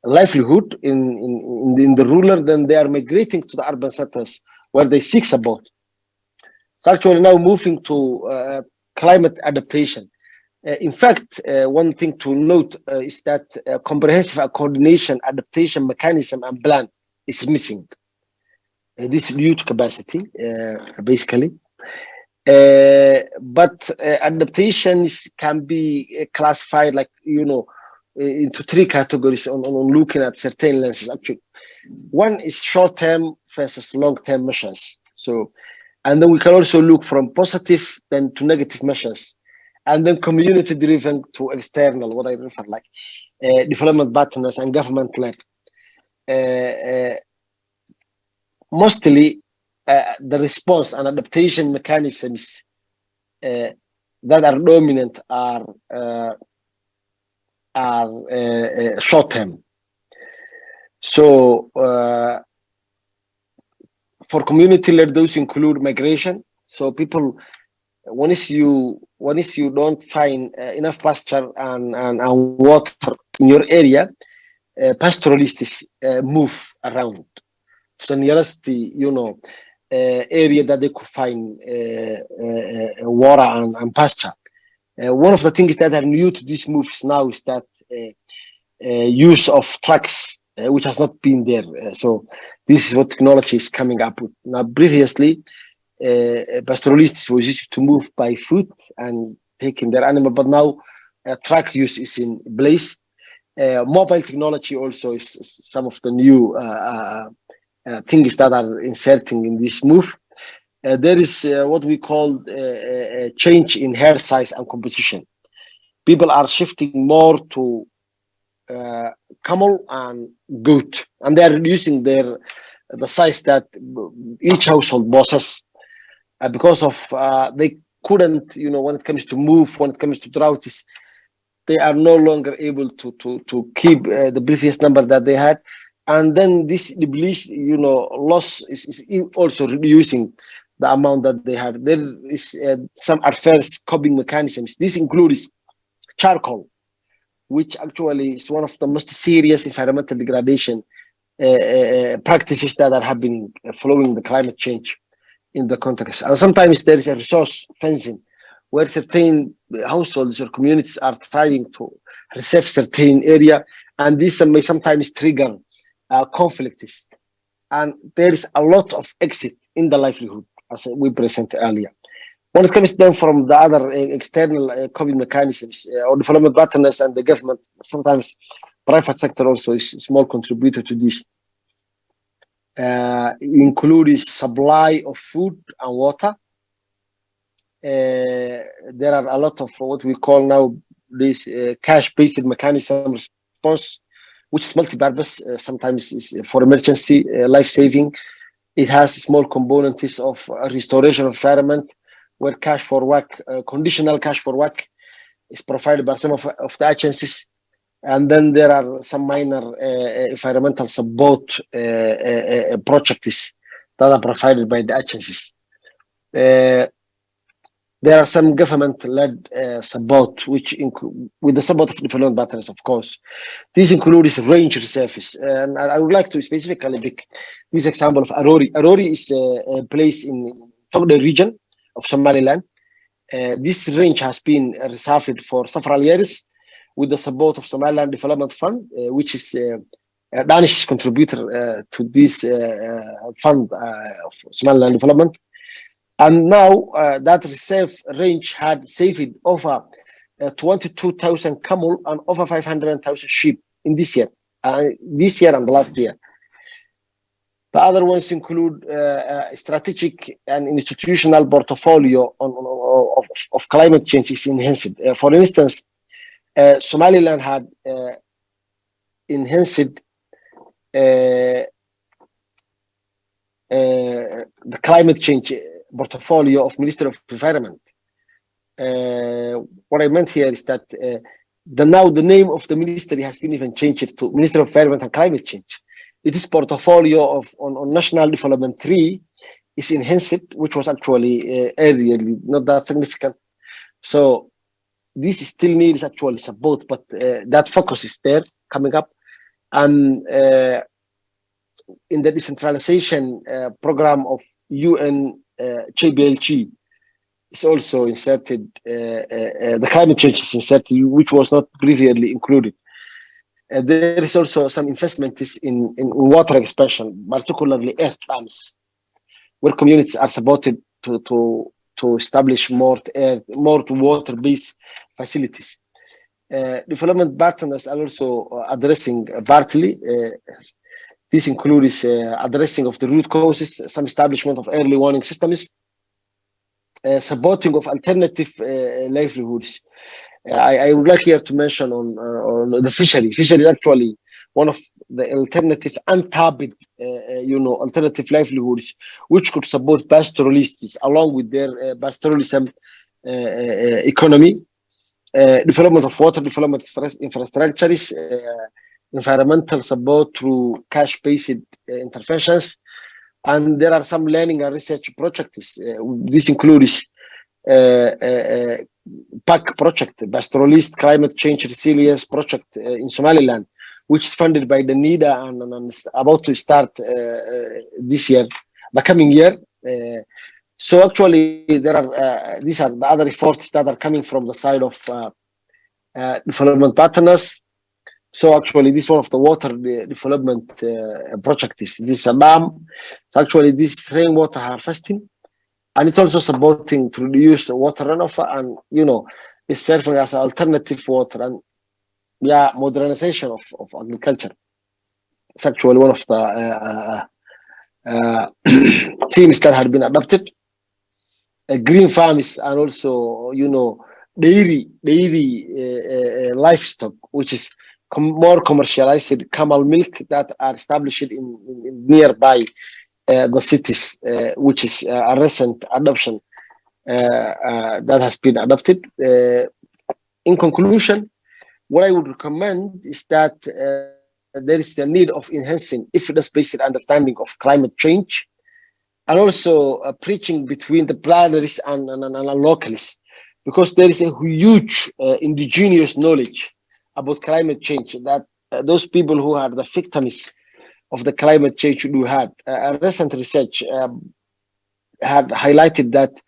livelihood in the rural, then they are migrating to the urban centers where they seek support. So actually now moving to climate adaptation. In fact, one thing to note is that comprehensive coordination, adaptation mechanism and plan is missing. This huge capacity, basically. But adaptations can be classified like, into 3 categories on looking at certain lenses. Actually, one is short-term versus long-term measures. So, and then we can also look from positive then to negative measures, and then community-driven to external, what I refer like development partners and government-led. Mostly, the response and adaptation mechanisms that are dominant are short-term. So for community-led, those include migration. So people, once you don't find enough pasture and water in your area, pastoralists move around to the nearest, area that they could find water and pasture. One of the things that are new to these moves now is that use of trucks, which has not been there. So this is what technology is coming up with. Now, previously, pastoralists was used to move by foot and taking their animal, but now truck use is in place. Mobile technology also is some of the new things that are inserting in this move. There is what we call a change in herd size and composition. People are shifting more to camel and goat, and they are reducing the size that each household possesses because of they couldn't, when it comes to move, when it comes to droughts, they are no longer able to keep the previous number that they had. And then this depletion, loss is also reducing the amount that they had. There is some adverse coping mechanisms. This includes charcoal, which actually is one of the most serious environmental degradation practices that are happening following the climate change in the context. And sometimes there is a resource fencing where certain households or communities are trying to reserve certain area, and this may sometimes trigger conflicts. And there is a lot of exit in the livelihood, as we presented earlier. When it comes then from the other external coping mechanisms or development partners and the government, sometimes private sector also is a small contributor to this. Includes supply of food and water. There are a lot of what we call now this cash-based mechanism response, which is multi-purpose. Sometimes is for emergency, life-saving. It has small components of restoration of environment, where cash for work, conditional cash for work, is provided by some of the agencies. And then there are some minor environmental support projects that are provided by the agencies. There are some government-led support, which with the support of development partners, of course. This includes range reservice. And I would like to specifically pick this example of Arori. Arori is a place in Togdel region of Somaliland. This range has been reserved for several years with the support of Somaliland Development Fund, which is a Danish contributor to this fund of Somaliland Development. And now that reserve range had saved over 22,000 camel and over 500,000 sheep in this year and the last year. The other ones include strategic and institutional portfolio of climate change is enhanced. For instance, Somaliland had enhanced the climate change portfolio of Ministry of Environment. What I meant here is that now the name of the ministry has been even changed to Ministry of Environment and Climate Change. It is portfolio on National Development 3 is enhanced, which was actually earlier not that significant. So this still needs actually support, but that focus is there coming up. And in the decentralization program of UNCBLG is also inserted, the climate change is inserted, which was not previously included. There is also some investment in water expansion, particularly earth dams, where communities are supported to establish more water-based facilities. Development partners are also addressing partly. This includes addressing of the root causes, some establishment of early warning systems, supporting of alternative livelihoods. I would like here to mention on the fishery. Fishery is actually one of the alternative untapped, alternative livelihoods, which could support pastoralists along with their pastoralism economy, development of water, development infrastructures, environmental support through cash-based interventions, and there are some learning and research projects. This includes PAC project, Pastoralist Climate Change Resilience Project in Somaliland, which is funded by the NIDA and about to start this year, the coming year. So actually, there are these are the other efforts that are coming from the side of development partners. So actually, this one of the water development project is this dam. So actually, this rainwater harvesting, and it's also supporting to reduce the water runoff, and it's serving as an alternative water and modernization of agriculture. It's actually one of the themes that had been adopted. Green farms and also dairy livestock, which is more commercialized camel milk that are established in nearby the cities, which is a recent adoption that has been adopted. In conclusion, what I would recommend is that there is a need of enhancing evidence-based understanding of climate change, and also preaching between the planners and localists, because there is a huge indigenous knowledge about climate change that those people who are the victims of the climate change do have. Recent research had highlighted that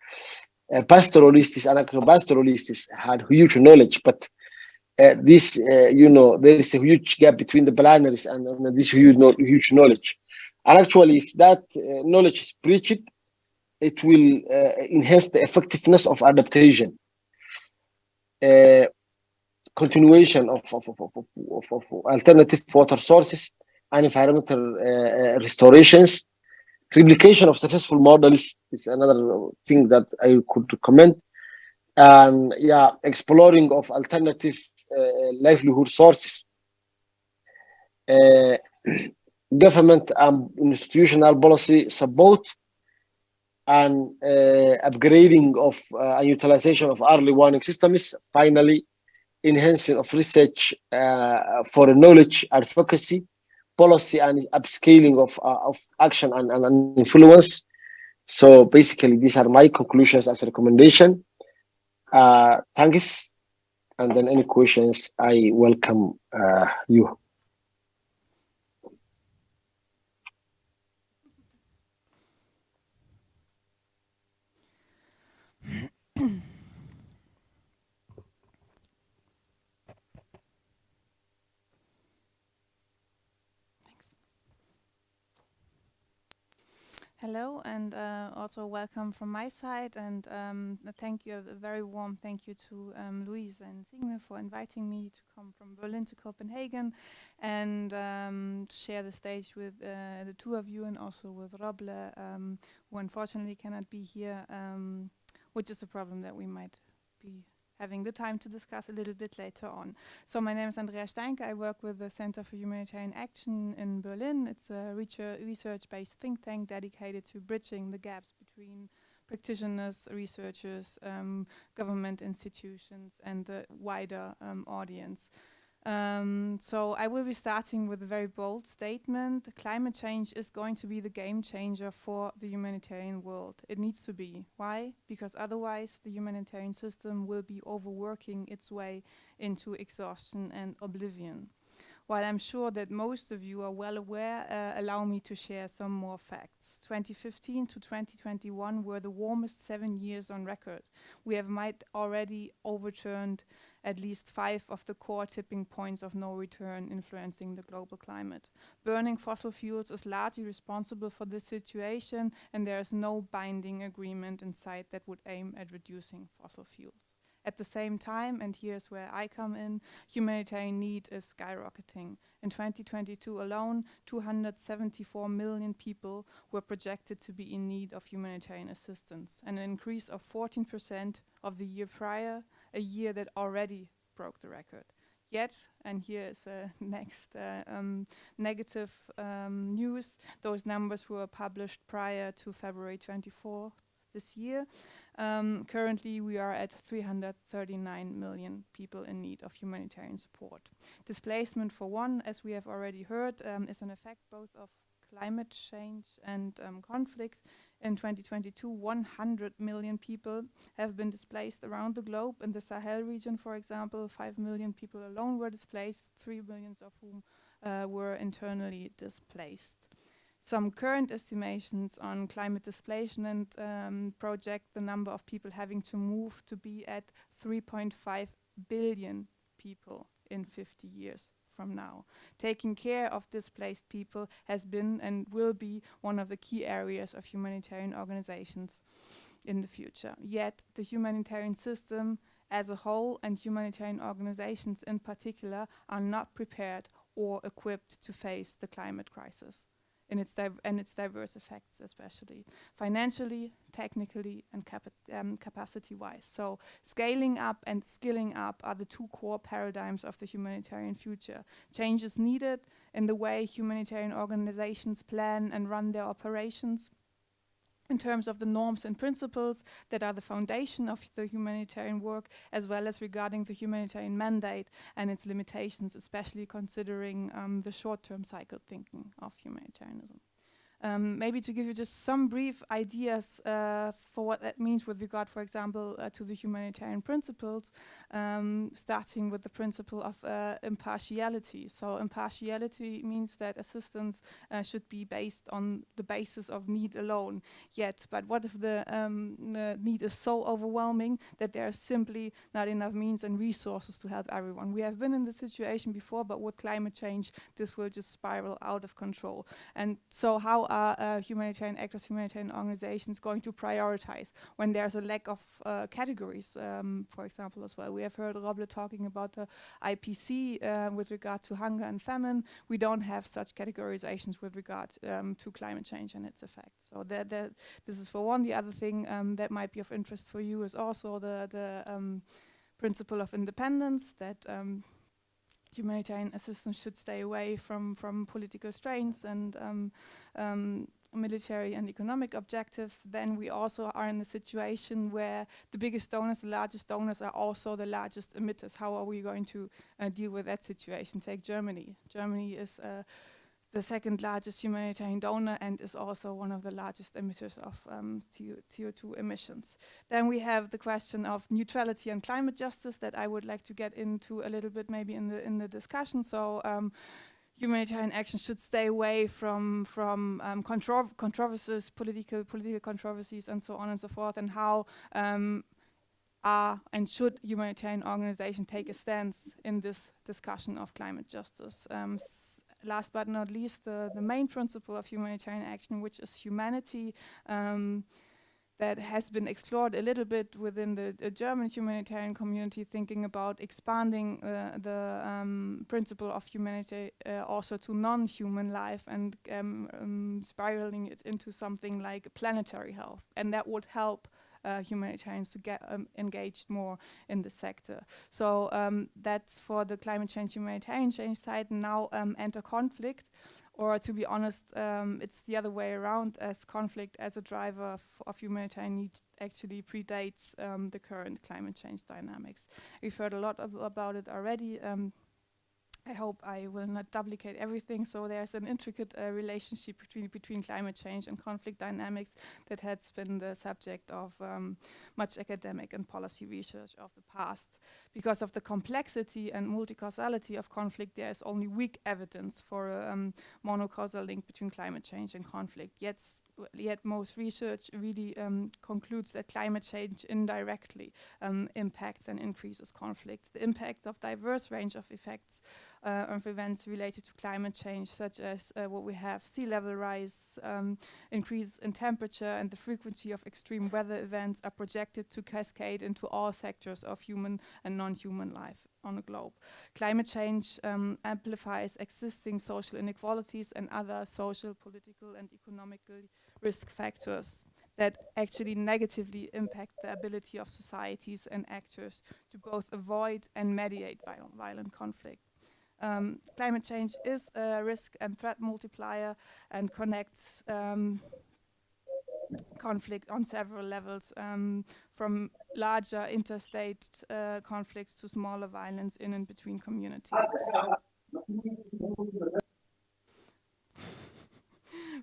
pastoralists and agro-pastoralists had huge knowledge, but there is a huge gap between the planners and this huge knowledge. And actually, if that knowledge is preached, it will enhance the effectiveness of adaptation. Continuation of alternative water sources and environmental restorations. Replication of successful models is another thing that I could recommend. And exploring of alternative livelihood sources. Government and institutional policy support, and upgrading of and utilization of early warning systems. Finally, enhancing of research for knowledge advocacy, policy, and upscaling of action and influence. So basically, these are my conclusions as a recommendation. Thanks. And then any questions, I welcome you. Hello, and also welcome from my side, and thank you, a very warm thank you to Louise and Signe for inviting me to come from Berlin to Copenhagen and share the stage with the two of you, and also with Roble, who unfortunately cannot be here, which is a problem that we might be having the time to discuss a little bit later on. So my name is Andrea Steinke. I work with the Center for Humanitarian Action in Berlin. It's a research-based think tank dedicated to bridging the gaps between practitioners, researchers, government institutions, and the wider audience. So I will be starting with a very bold statement. Climate change is going to be the game changer for the humanitarian world. It needs to be. Why? Because otherwise the humanitarian system will be overworking its way into exhaustion and oblivion. While I'm sure that most of you are well aware, allow me to share some more facts. 2015 to 2021 were the warmest 7 years on record. We might already overturned at least 5 of the core tipping points of no return influencing the global climate. Burning fossil fuels is largely responsible for this situation, and there is no binding agreement in sight that would aim at reducing fossil fuels. At the same time, and here's where I come in, humanitarian need is skyrocketing. In 2022 alone, 274 million people were projected to be in need of humanitarian assistance, an increase of 14% of the year prior, a year that already broke the record. Yet, and here is next negative news, those numbers were published prior to February 24th, this year. Currently, we are at 339 million people in need of humanitarian support. Displacement, for one, as we have already heard, is an effect both of climate change and conflict. In 2022, 100 million people have been displaced around the globe. In the Sahel region, for example, 5 million people alone were displaced, 3 million of whom were internally displaced. Some current estimations on climate displacement project the number of people having to move to be at 3.5 billion people in 50 years from now. Taking care of displaced people has been and will be one of the key areas of humanitarian organizations in the future. Yet the humanitarian system as a whole and humanitarian organizations in particular are not prepared or equipped to face the climate crisis in its diverse effects, especially financially, technically, and capacity-wise. So scaling up and skilling up are the two core paradigms of the humanitarian future. Change is needed in the way humanitarian organizations plan and run their operations, in terms of the norms and principles that are the foundation of the humanitarian work, as well as regarding the humanitarian mandate and its limitations, especially considering the short-term cycle thinking of humanitarianism. Maybe to give you just some brief ideas for what that means with regard, for example, to the humanitarian principles, starting with the principle of impartiality. So impartiality means that assistance should be based on the basis of need alone. But what if the need is so overwhelming that there are simply not enough means and resources to help everyone? We have been in this situation before, but with climate change, this will just spiral out of control. And so how are humanitarian actors, humanitarian organizations going to prioritize when there's a lack of categories, for example, as well? We have heard Roble talking about the IPC with regard to hunger and famine. We don't have such categorizations with regard to climate change and its effects. So this is for one. The other thing that might be of interest for you is also the principle of independence, that humanitarian assistance should stay away from political strains and military and economic objectives. Then we also are in a situation where the biggest donors, the largest donors, are also the largest emitters. How are we going to deal with that situation? Take Germany. Germany is the second largest humanitarian donor and is also one of the largest emitters of CO2 emissions. Then we have the question of neutrality and climate justice that I would like to get into a little bit maybe in the discussion. So humanitarian action should stay away from controversies, political controversies, and so on and so forth, and how are and should humanitarian organizations take a stance in this discussion of climate justice. Last but not least, the main principle of humanitarian action, which is humanity, that has been explored a little bit within the German humanitarian community, thinking about expanding the principle of humanity also to non-human life and spiraling it into something like planetary health. And that would help humanitarians to get engaged more in the sector. So that's for the climate change, humanitarian change side. Now enter conflict, or to be honest, it's the other way around, as conflict as a driver of humanitarian need actually predates the current climate change dynamics. We've heard a lot about it already. I hope I will not duplicate everything. So there's an intricate relationship between climate change and conflict dynamics that has been the subject of much academic and policy research of the past. Because of the complexity and multi-causality of conflict, there is only weak evidence for a monocausal link between climate change and conflict. Yet most research really concludes that climate change indirectly impacts and increases conflicts. The impacts of diverse range of effects of events related to climate change, such as what we have, sea level rise, increase in temperature, and the frequency of extreme weather events are projected to cascade into all sectors of human and non-human life on the globe. Climate change amplifies existing social inequalities and other social, political, and economical risk factors that actually negatively impact the ability of societies and actors to both avoid and mediate violent conflict. Climate change is a risk and threat multiplier and connects conflict on several levels, from larger interstate conflicts to smaller violence in and between communities.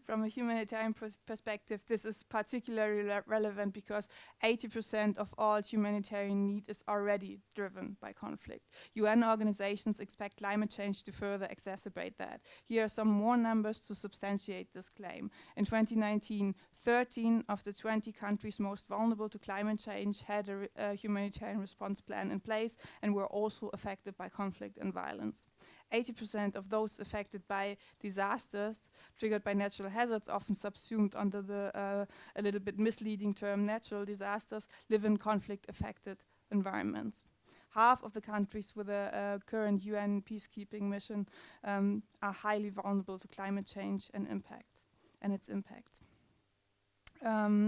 From a humanitarian perspective, this is particularly relevant because 80% of all humanitarian need is already driven by conflict. UN organizations expect climate change to further exacerbate that. Here are some more numbers to substantiate this claim. In 2019, 13 of the 20 countries most vulnerable to climate change had a humanitarian response plan in place and were also affected by conflict and violence. 80% of those affected by disasters triggered by natural hazards, often subsumed under the a little bit misleading term natural disasters, live in conflict-affected environments. Half of the countries with a current UN peacekeeping mission are highly vulnerable to climate change and its impact.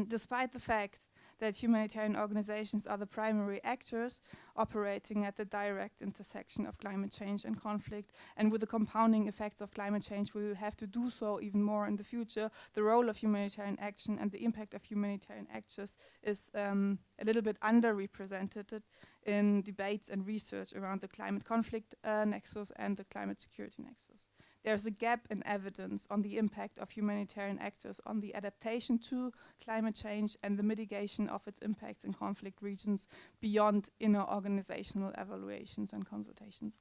Despite the fact that humanitarian organizations are the primary actors operating at the direct intersection of climate change and conflict, and with the compounding effects of climate change, we will have to do so even more in the future. The role of humanitarian action and the impact of humanitarian actors is a little bit underrepresented in debates and research around the climate conflict nexus and the climate security nexus. There's a gap in evidence on the impact of humanitarian actors on the adaptation to climate change and the mitigation of its impacts in conflict regions beyond inner organizational evaluations and consultations.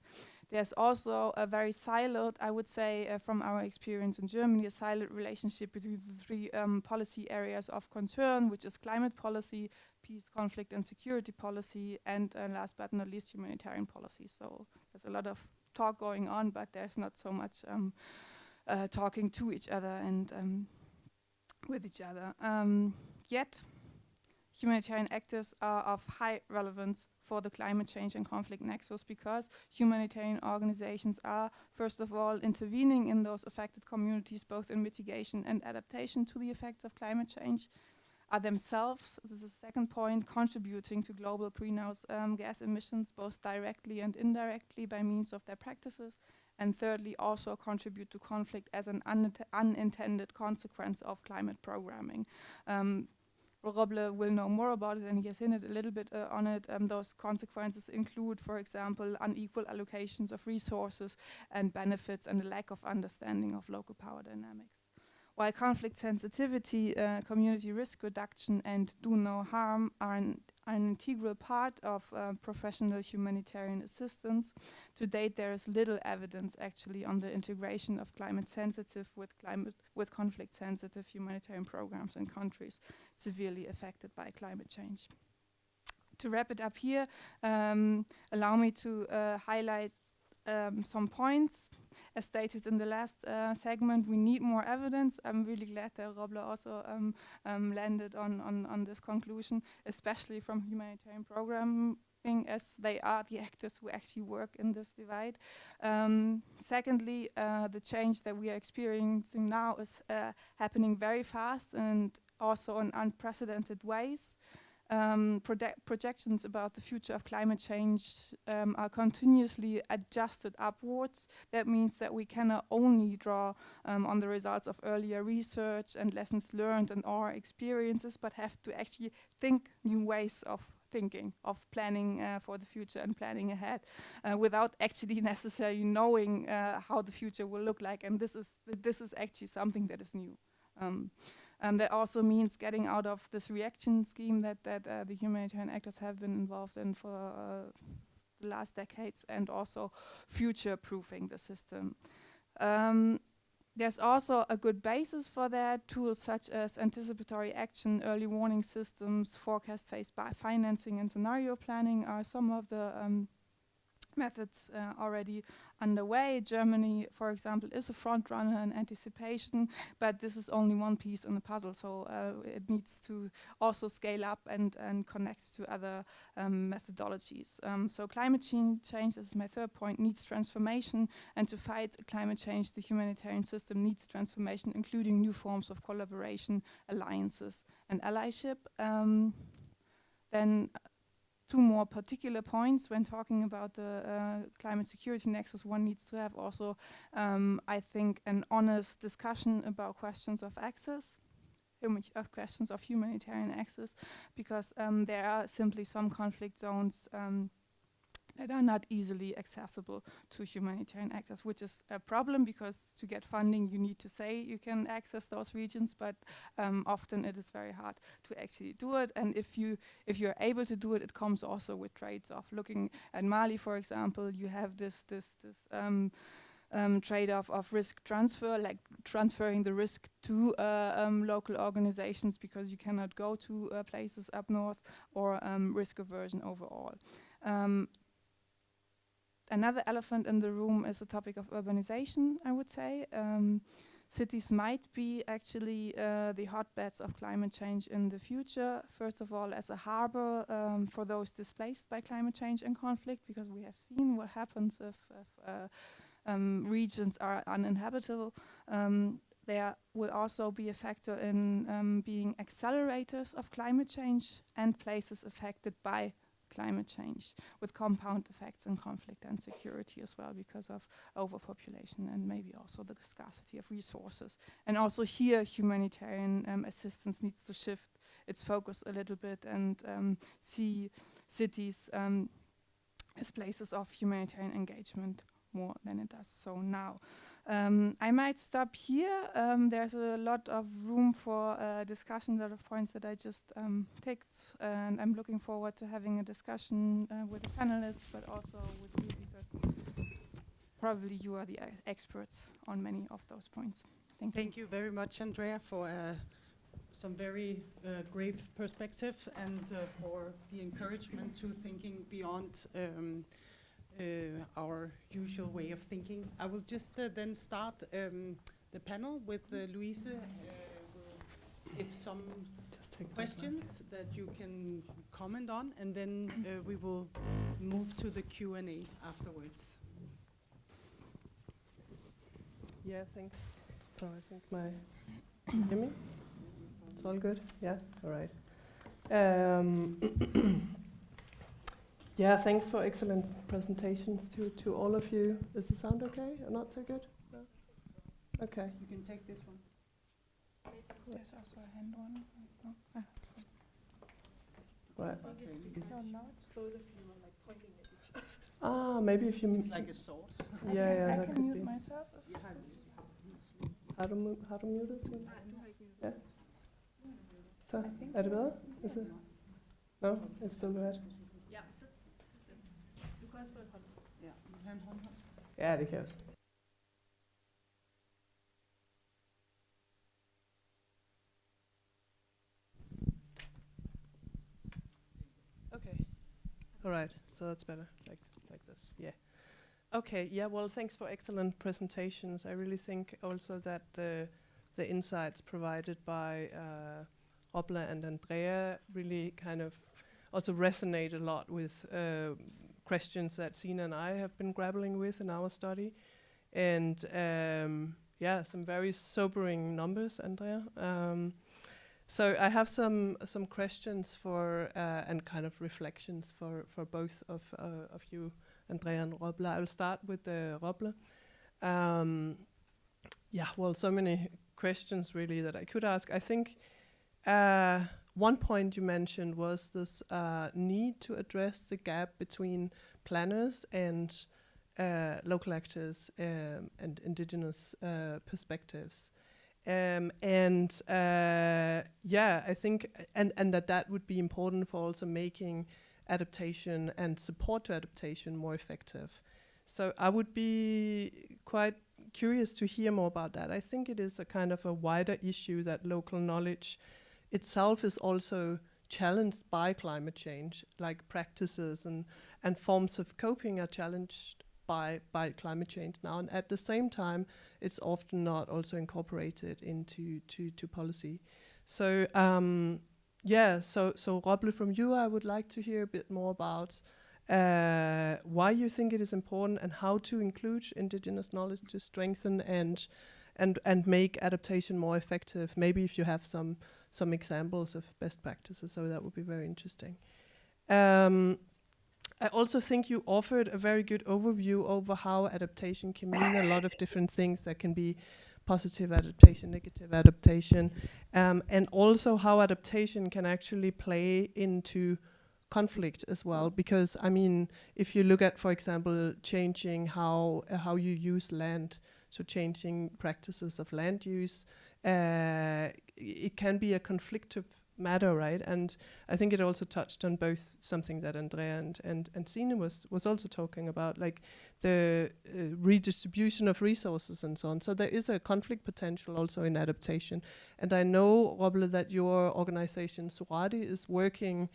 There's also a very siloed, I would say, from our experience in Germany, a siloed relationship between the three policy areas of concern, which is climate policy, peace, conflict, and security policy, and last but not least, humanitarian policy. So there's a lot of talk going on, but there's not so much talking to each other and with each other. Yet, humanitarian actors are of high relevance for the climate change and conflict nexus because humanitarian organizations are, first of all, intervening in those affected communities, both in mitigation and adaptation to the effects of climate change, are themselves, this is the second point, contributing to global greenhouse gas emissions, both directly and indirectly by means of their practices, and thirdly, also contribute to conflict as an unintended consequence of climate programming. Roble will know more about it, and he has hinted a little bit on it. Those consequences include, for example, unequal allocations of resources and benefits and a lack of understanding of local power dynamics. While conflict sensitivity, community risk reduction, and do no harm are an integral part of professional humanitarian assistance, to date there is little evidence actually on the integration of climate sensitive with conflict sensitive humanitarian programs in countries severely affected by climate change. To wrap it up here, allow me to highlight some points. As stated in the last segment, we need more evidence. I'm really glad that Roble also landed on this conclusion, especially from humanitarian programming, as they are the actors who actually work in this divide. Secondly, the change that we are experiencing now is happening very fast and also in unprecedented ways. Projections about the future of climate change are continuously adjusted upwards. That means that we cannot only draw on the results of earlier research and lessons learned and our experiences, but have to actually think new ways of thinking, of planning for the future and planning ahead without actually necessarily knowing how the future will look like. And this is actually something that is new. That also means getting out of this reaction scheme that the humanitarian actors have been involved in for the last decades, and also future-proofing the system. There's also a good basis for that. Tools such as anticipatory action, early warning systems, forecast-based financing, and scenario planning are some of the methods already underway. Germany, for example, is a front runner in anticipation, but this is only one piece in the puzzle, so it needs to also scale up and connect to other methodologies. So climate change, this is my third point, needs transformation, and to fight climate change, the humanitarian system needs transformation, including new forms of collaboration, alliances, and allyship. Then two more particular points when talking about the climate security nexus. One needs to have also, I think, an honest discussion about questions of access. questions of humanitarian access, because there are simply some conflict zones that are not easily accessible to humanitarian access, which is a problem, because to get funding you need to say you can access those regions, but often it is very hard to actually do it. And if you're able to do it, it comes also with trades-off. Looking at Mali, for example, you have this trade-off of risk transfer, like transferring the risk to local organizations because you cannot go to places up north, or risk aversion overall. Another elephant in the room is the topic of urbanization, I would say. Cities might be actually the hotbeds of climate change in the future. First of all, as a harbor for those displaced by climate change and conflict, because we have seen what happens if regions are uninhabitable. There will also be a factor in being accelerators of climate change and places affected by climate change, with compound effects in conflict and security as well, because of overpopulation and maybe also the scarcity of resources. And also here, humanitarian assistance needs to shift its focus a little bit and see cities as places of humanitarian engagement more than it does so now. I might stop here. There's a lot of room for discussion, a lot of points that I just ticked, and I'm looking forward to having a discussion with the panelists, but also with you, because probably you are the experts on many of those points. Thank you. Thank you very much, Andrea, for some very grave perspective, and for the encouragement to thinking beyond our usual way of thinking. I will just then start the panel with Louise. Will give some questions that you can comment on, and then we will move to the Q&A afterwards. Yeah, thanks. So I think can you hear me? It's all good? Yeah? All right. Yeah, thanks for excellent presentations to all of you. Is the sound okay or not so good? No? Okay. You can take this one. There's also a hand one. No? Ah, Right. Okay. Maybe if you... It's like a sword. Yeah, I that can could mute be. myself. How to mute us? Yeah. Så, I think er det bedre? Is it? No, it's still bad. Ja, det kan jeg også. Okay. All right. So that's better, like this. Yeah. Okay. Yeah. Well, thanks for excellent presentations. I really think also that the insights provided by Robla and Andrea really kind of also resonate a lot with questions that Sina and I have been grappling with in our study. And yeah, some very sobering numbers, Andrea. So I have some questions for and kind of reflections for both of you, Andrea and Robla. I will start with Robla. Yeah, well, so many questions really that I could ask. I think one point you mentioned was this need to address the gap between planners and local actors and indigenous perspectives. Yeah, I think, and that would be important for also making adaptation and support to adaptation more effective. So I would be quite curious to hear more about that. I think it is a kind of a wider issue that local knowledge itself is also challenged by climate change, like practices and forms of coping are challenged by climate change now, and at the same time it's often not also incorporated into policy. So yeah, so Robla, from you I would like to hear a bit more about why you think it is important and how to include indigenous knowledge to strengthen and make adaptation more effective. Maybe if you have some examples of best practices, so that would be very interesting. I also think you offered a very good overview over how adaptation can mean a lot of different things that can be positive adaptation, negative adaptation, and also how adaptation can actually play into conflict as well. Because I mean, if you look at, for example, changing how you use land, so changing practices of land use, it can be a conflictive matter, right? And I think it also touched on both something that Andrea and Signe was also talking about, like the redistribution of resources and so on. So there is a conflict potential also in adaptation. And I know, Roble, that your organization Suradi is working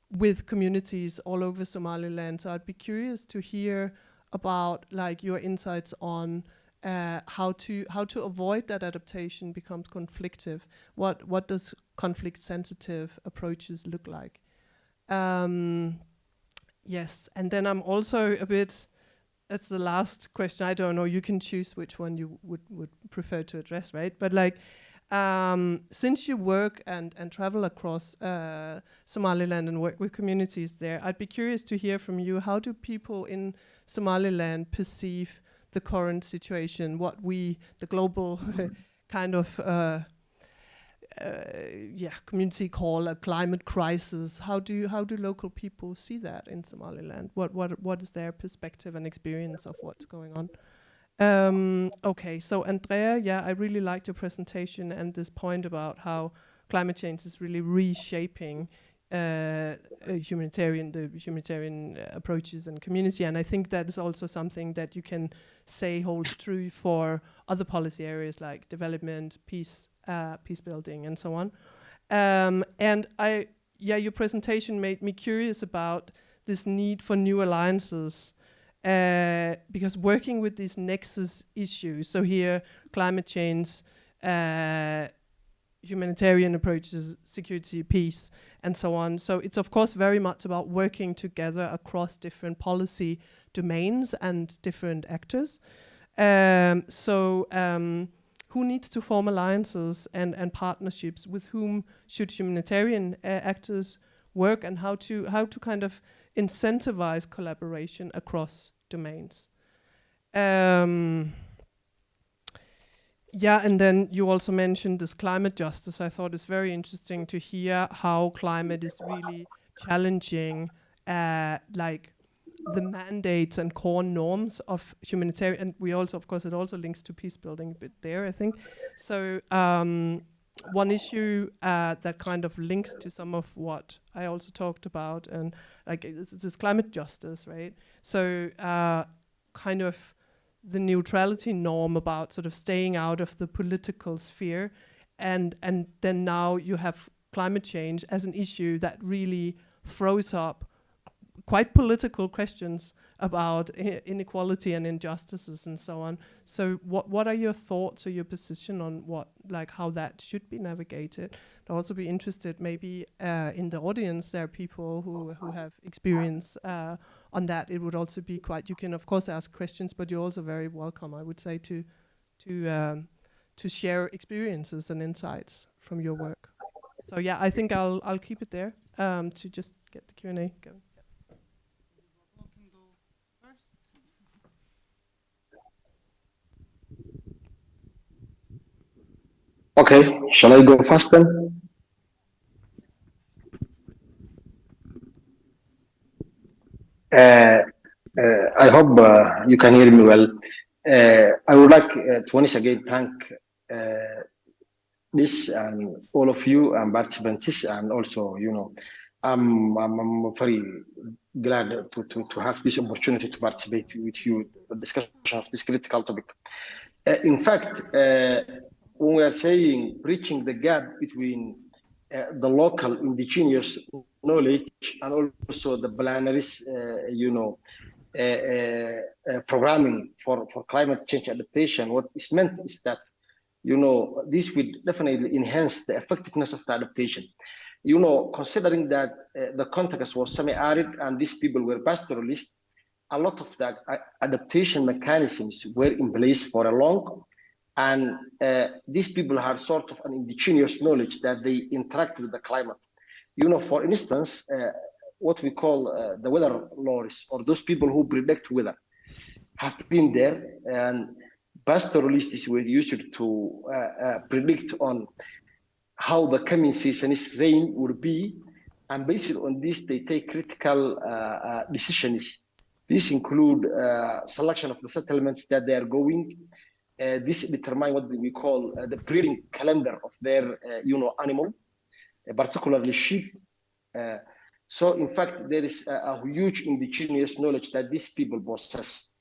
with communities all over Somaliland. So I'd be curious to hear about like your insights on how to avoid that adaptation becomes conflictive. What does conflict sensitive approaches look like? Yes, and then I'm also a bit, that's the last question, I don't know, you can choose which one you would prefer to address, right? But like, since you work and travel across Somaliland and work with communities there, I'd be curious to hear from you, how do people in Somaliland perceive the current situation, what we, the global kind of community call a climate crisis? How do local people see that in Somaliland? What is their perspective and experience of what's going on? Okay, so Andrea, yeah, I really liked your presentation and this point about how climate change is really reshaping humanitarian approaches and community, and I think that is also something that you can say holds true for other policy areas like development, peace building, and so on. And your presentation made me curious about this need for new alliances, because working with these nexus issues, so here climate change, humanitarian approaches, security, peace, and so on. So it's of course very much about working together across different policy domains and different actors. Who needs to form alliances and partnerships? With whom should humanitarian actors work, and how to kind of incentivize collaboration across domains? Yeah, and then you also mentioned this climate justice. I thought it's very interesting to hear how climate is really challenging like the mandates and core norms of humanitarian, and we also, of course, it also links to peace building a bit there, I think. So one issue that kind of links to some of what I also talked about, and like this climate justice, right? So kind of the neutrality norm about sort of staying out of the political sphere, and then now you have climate change as an issue that really throws up quite political questions about inequality and injustices and so on. So what are your thoughts or your position on how that should be navigated? I'd also be interested, maybe in the audience there are people who have experience on that. It would also be quite, you can of course ask questions, but you're also very welcome, I would say, to share experiences and insights from your work. So yeah, I think I'll keep it there to just get the Q&A going. Okay, shall I go first then? I hope you can hear me well. I would like to once again thank this and all of you and participants, and also, you know, I'm very glad to have this opportunity to participate with you in the discussion of this critical topic. In fact, when we are saying bridging the gap between the local indigenous knowledge and also the planaries, programming for climate change adaptation, what is meant is that, you know, this will definitely enhance the effectiveness of the adaptation. You know, considering that the context was semi-arid and these people were pastoralists, a lot of the adaptation mechanisms were in place for a long, and these people had sort of an indigenous knowledge that they interact with the climate. You know, for instance, what we call the weather lorries, or those people who predict weather, have been there, pastoralists were used to predict on how the coming season's rain would be, and based on this, they take critical decisions. These include selection of the settlements that they are going. This determine what we call the breeding calendar of their, animal, particularly sheep. So, in fact, there is a huge indigenous knowledge that these people possess.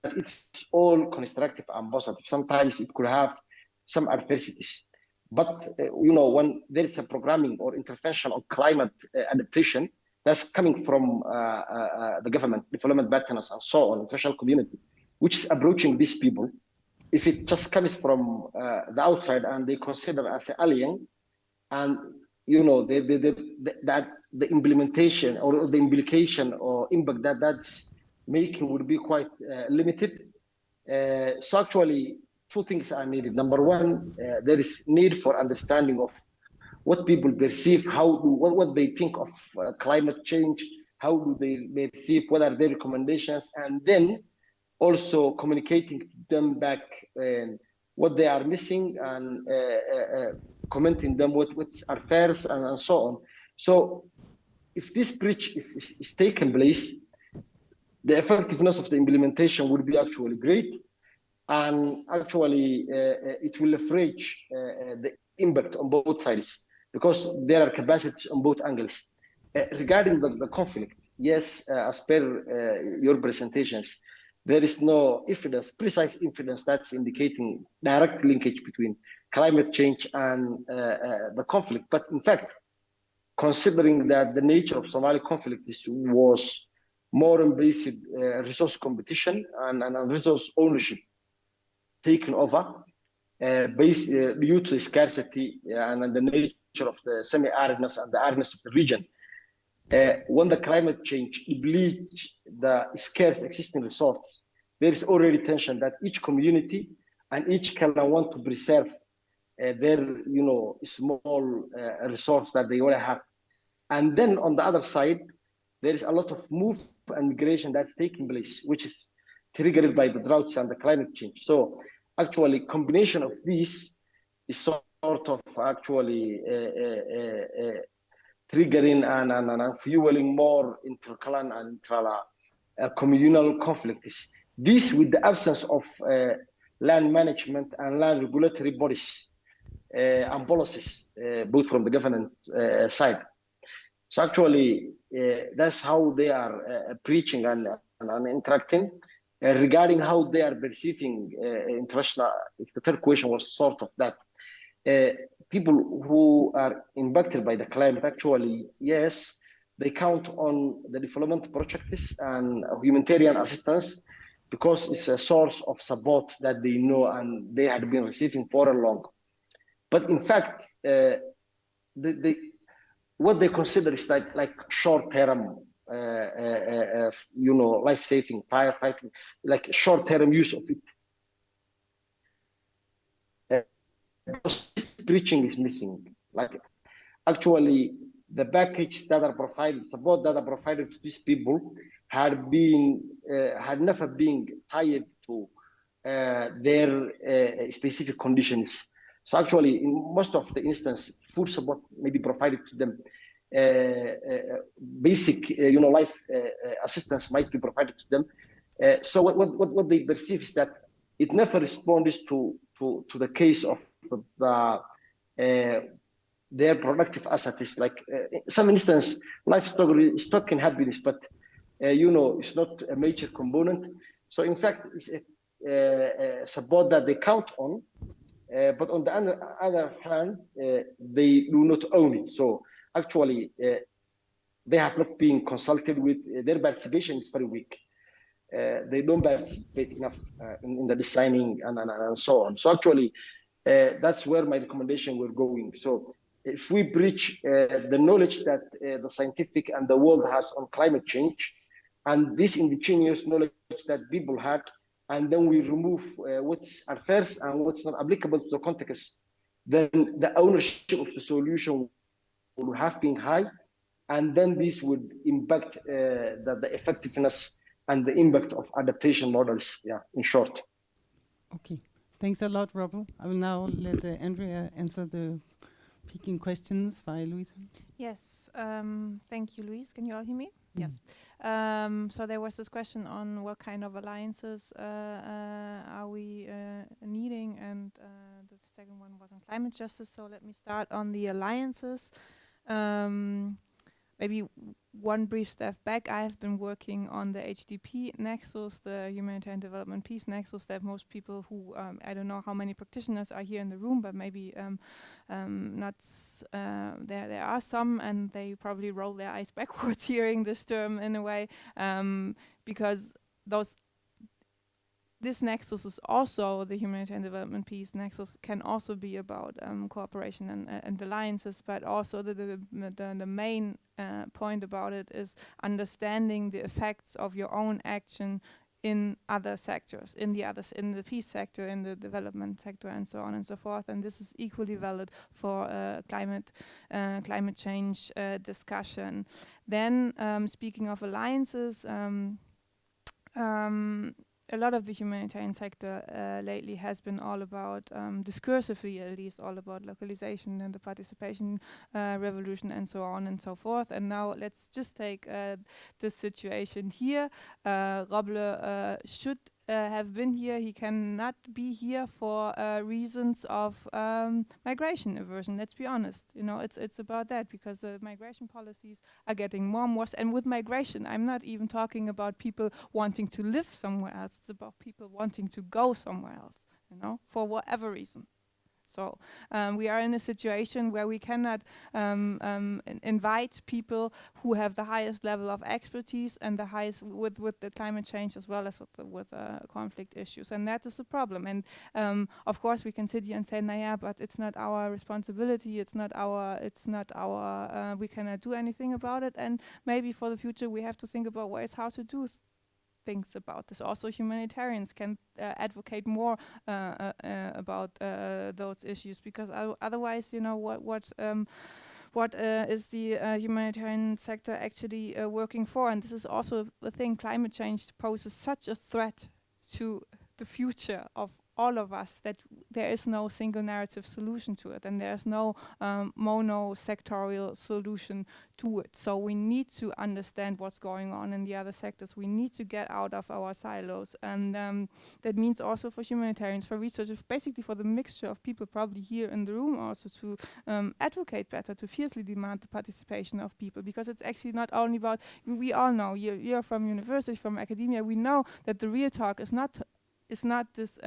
It's all constructive and positive. Sometimes it could have some adversities. But, when there is a programming or intervention on climate adaptation that's coming from the government, development partners, and so on, international community, which is approaching these people, if it just comes from the outside and they consider as an alien, and, that the implementation or the implication or impact that that's making would be quite limited. So actually, two things are needed. Number one, there is need for understanding of what people perceive, what they think of climate change, how do they perceive, what are their recommendations, and then also communicating to them back what they are missing and commenting them what are fairs and so on. So if this bridge is taken place, the effectiveness of the implementation would be actually great, and actually it will leverage the impact on both sides because there are capacities on both angles. Regarding the conflict, yes, as per your presentations, there is no evidence, precise evidence that's indicating direct linkage between climate change and the conflict. But in fact, considering that the nature of Somali conflict was more invasive resource competition and resource ownership taken over due to the scarcity and the nature of the semi-aridness and the aridness of the region. When the climate change depletes the scarce existing resources, there is already tension that each community and each clan want to preserve their, small resource that they already have. And then on the other side, there is a lot of move and migration that's taking place, which is triggered by the droughts and the climate change. So actually, combination of these is sort of actually triggering and fueling more inter-clan and communal conflicts. This with the absence of land management and land regulatory bodies and policies, both from the government side. So actually, that's how they are preaching and interacting. Regarding how they are perceiving international, if the third question was sort of that, people who are impacted by the climate, actually, yes, they count on the development projects and humanitarian assistance because it's a source of support that they know and they had been receiving for a long. But in fact, what they consider is like short-term, life-saving, firefighting, like short-term use of it. Preaching is missing. Like actually, the package that are provided, support that are provided to these people had never been tied to their specific conditions. So actually, in most of the instances, food support may be provided to them. Basic, life assistance might be provided to them. So what they perceive is that it never responds to the case of their productive assets. Like some instance, livestock can happiness, but it's not a major component. So in fact, it's a support that they count on. But on the other hand, they do not own it. So actually, they have not been consulted with. Their participation is very weak. They don't participate enough in the designing and so on. So actually, that's where my recommendation were going. So if we bridge the knowledge that the scientific and the world has on climate change, and this indigenous knowledge that people had, and then we remove what's adverse and what's not applicable to the context, then the ownership of the solution would have been high, and then this would impact the effectiveness and the impact of adaptation models, in short. Okay, thanks a lot, Robert. I will now let Andrea answer the peeking questions via Louise. Yes, thank you, Louise. Can you all hear me? Mm. Yes. So there was this question on what kind of alliances are we needing, and the second one was on climate justice. So let me start on the alliances. Maybe one brief step back. I have been working on the HDP nexus, the Humanitarian Development Peace nexus, that most people who, I don't know how many practitioners are here in the room, but maybe not, there are some, and they probably roll their eyes backwards hearing this term in a way, because this nexus is also, the Humanitarian Development Peace nexus can also be about cooperation and alliances, but also the main point about it is understanding the effects of your own action in other sectors, in the peace sector, in the development sector, and so on and so forth. And this is equally valid for climate change discussion. Then, speaking of alliances, a lot of the humanitarian sector lately has been all about, discursively at least, all about localization and the participation revolution and so on and so forth. And now let's just take this situation here. Roble should have been here. He cannot be here for reasons of migration aversion. Let's be honest. You know, it's about that, because the migration policies are getting more and worse. And with migration, I'm not even talking about people wanting to live somewhere else. It's about people wanting to go somewhere else, you know, for whatever reason. So we are in a situation where we cannot invite people who have the highest level of expertise and the highest with the climate change as well as with conflict issues, and that is a problem. And of course we can sit here and say, "Nah, but it's not our responsibility. It's not our. We cannot do anything about it." And maybe for the future we have to think about ways how to do things about this. Also, humanitarians can advocate more about those issues, because otherwise, you know, what is the humanitarian sector actually working for? And this is also the thing. Climate change poses such a threat to the future of all of us that there is no single narrative solution to it, and there's no mono-sectorial solution to it. So we need to understand what's going on in the other sectors. We need to get out of our silos, and that means also for humanitarians, for researchers, basically for the mixture of people probably here in the room, also to advocate better, to fiercely demand the participation of people, because it's actually not only about, we all know, you're from university, from academia, we know that the real talk is not this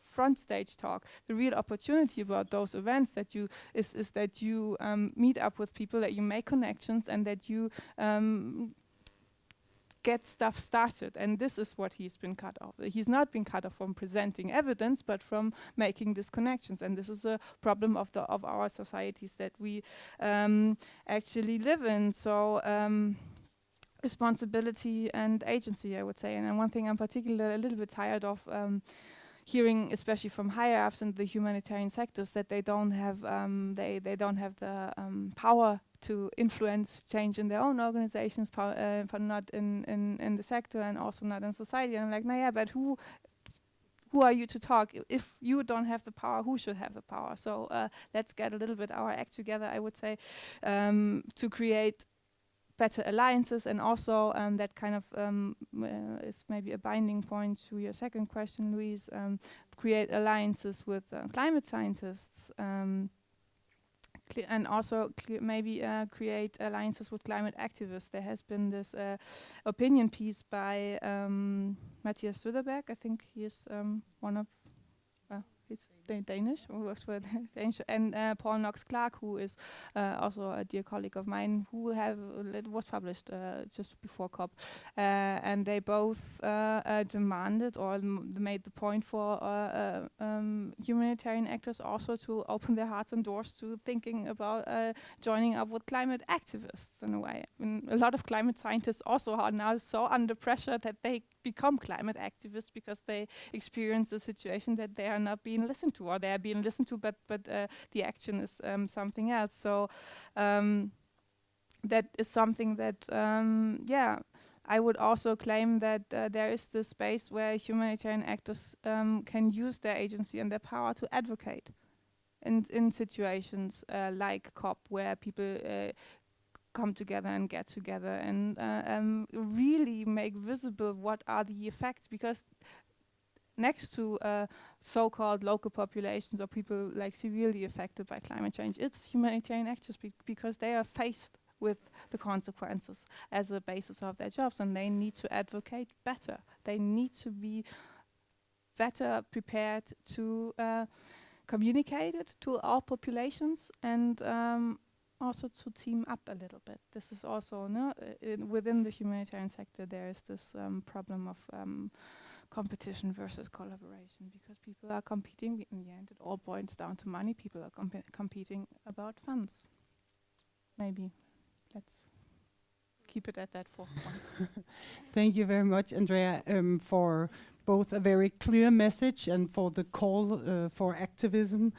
front stage talk. The real opportunity about those events that is that you meet up with people, that you make connections, and that you get stuff started. And this is what he's been cut off. He's not been cut off from presenting evidence, but from making these connections. And this is a problem of our societies that we actually live in. So responsibility and agency, I would say. And one thing I'm particularly a little bit tired of hearing, especially from higher ups in the humanitarian sectors, that they don't have they don't have the power to influence change in their own organizations, not in the sector, and also not in society. And I'm like, yeah, but who are you to talk? If you don't have the power, who should have the power? So let's get a little bit our act together, I would say, to create better alliances. And also that kind of is maybe a binding point to your second question, Louise, create alliances with climate scientists, and also maybe create alliances with climate activists. There has been this opinion piece by Mathias Söderberg. I think he is one of he's Danish, who works for Danish, and Paul Knox Clark, who is also a dear colleague of mine, who was published just before COP, and they both demanded or made the point for humanitarian actors also to open their hearts and doors to thinking about joining up with climate activists in a way. A lot of climate scientists also are now so under pressure that they become climate activists because they experience the situation that they are not being listened to, or they are being listened to, but the action is something else. So that is something that I would also claim that there is this space where humanitarian actors can use their agency and their power to advocate in situations like COP, where people come together and get together and really make visible what are the effects, because next to so-called local populations or people like severely affected by climate change, it's humanitarian actors because they are faced with the consequences as a basis of their jobs, and they need to advocate better. They need to be better prepared to communicate it to all populations, and also to team up a little bit. This is also within the humanitarian sector. There is this problem of competition versus collaboration, because people are competing. In the end, it all boils down to money. People are competing about funds. Maybe let's keep it at that one. Thank you very much, Andrea, for both a very clear message and for the call for activism,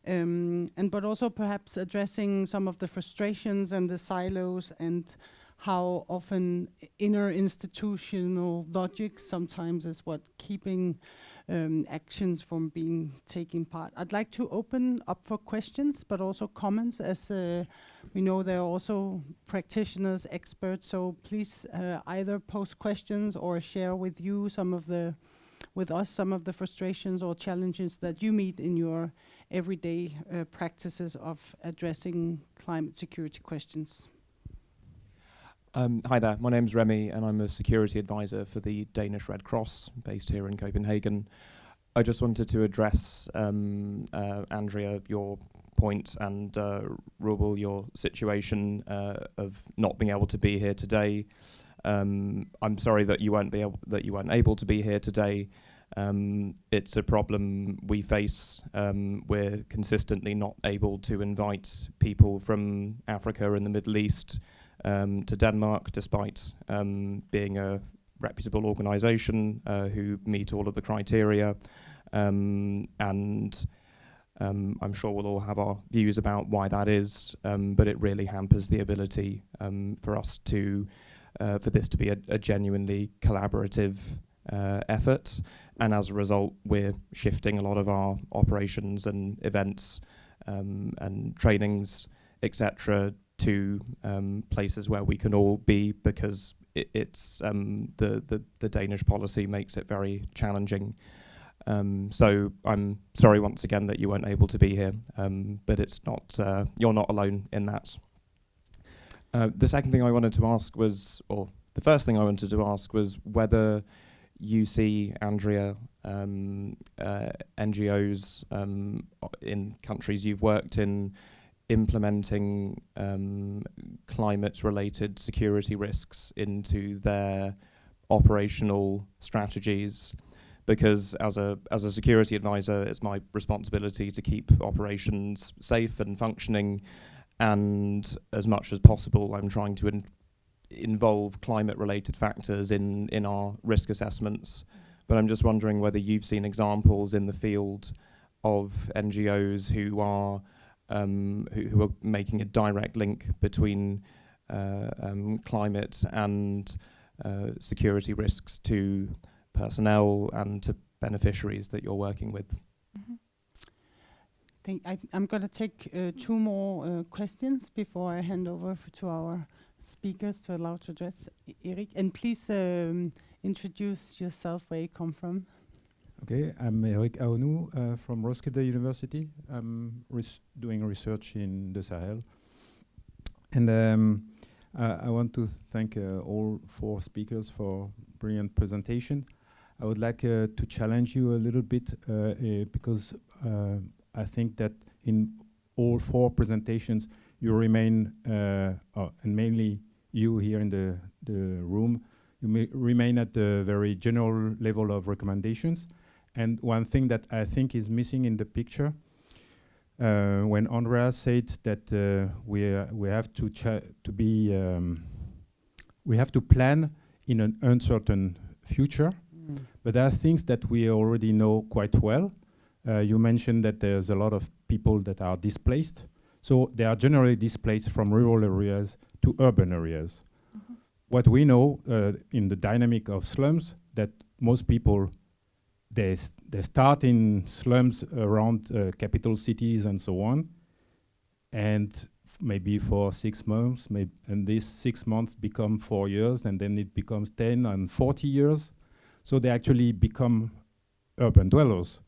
but also perhaps addressing some of the frustrations and the silos, and how often inner institutional logic sometimes is what keeping actions from being taking part. I'd like to open up for questions, but also comments, as we know there are also practitioners, experts, so please either post questions or share with us some of the frustrations or challenges that you meet in your everyday practices of addressing climate security questions. Hi there, my name's Remy and I'm a security advisor for the Danish Red Cross based here in Copenhagen. I just wanted to address, Andrea, your point, and Rubel, your situation of not being able to be here today. I'm sorry that you weren't able to be here today. It's a problem we face. We're consistently not able to invite people from Africa and the Middle East to Denmark, despite being a reputable organisation who meet all of the criteria. And I'm sure we'll all have our views about why that is, but it really hampers the ability for us to, for this to be a genuinely collaborative effort. And as a result, we're shifting a lot of our operations and events and trainings, etc., to places where we can all be, because it's the Danish policy makes it very challenging. So I'm sorry once again that you weren't able to be here, but it's not you're not alone in that. The second thing I wanted to ask was, or the first thing I wanted to ask was whether you see, Andrea, NGOs in countries you've worked in implementing climate-related security risks into their operational strategies, because as a security advisor, it's my responsibility to keep operations safe and functioning, and as much as possible, I'm trying to involve climate-related factors in our risk assessments. But I'm just wondering whether you've seen examples in the field of NGOs who are making a direct link between climate and security risks to personnel and to beneficiaries that you're working with. I'm going to take two more questions before I hand over to our speakers to allow to address. Erik, and please introduce yourself, where you come from. Okay, I'm Erik Aonou from Roskilde University. I'm doing research in the Sahel. And I want to thank all four speakers for brilliant presentation. I would like to challenge you a little bit because I think that in all four presentations you remain, and mainly you here in the room, you remain at the very general level of recommendations. And one thing that I think is missing in the picture, when Andrea said that we have to plan in an uncertain future, but there are things that we already know quite well. You mentioned that there's a lot of people that are displaced, so they are generally displaced from rural areas to urban areas. what we know in the dynamic of slums, that most people, they start in slums around capital cities and so on, and maybe for 6 months, and these 6 months become 4 years, and then it becomes 10 and 40 years. So they actually become urban dwellers.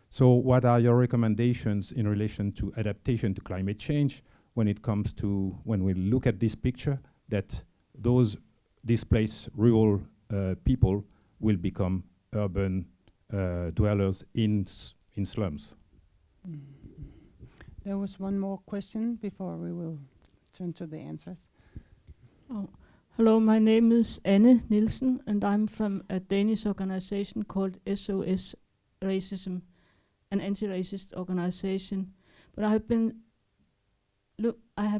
So what are your recommendations in relation to adaptation to climate change when it comes to, when we look at this picture, that those displaced rural people will become urban dwellers in slums? There was one more question before we will turn to the answers. Oh. Hello, my name is Anne Nielsen, and I'm from a Danish organization called SOS Racism, an anti-racist organization. But I have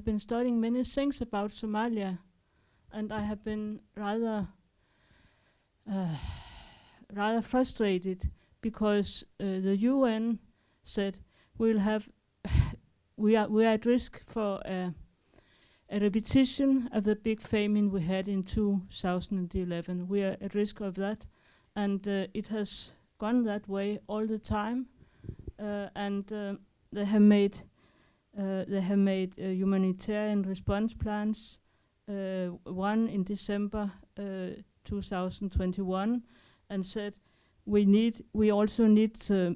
been studying many things about Somalia, and I have been rather frustrated because the UN said we are at risk for a repetition of the big famine we had in 2011. We are at risk of that, and it has gone that way all the time. And they have made humanitarian response plans. One in December 2021, and said we also need to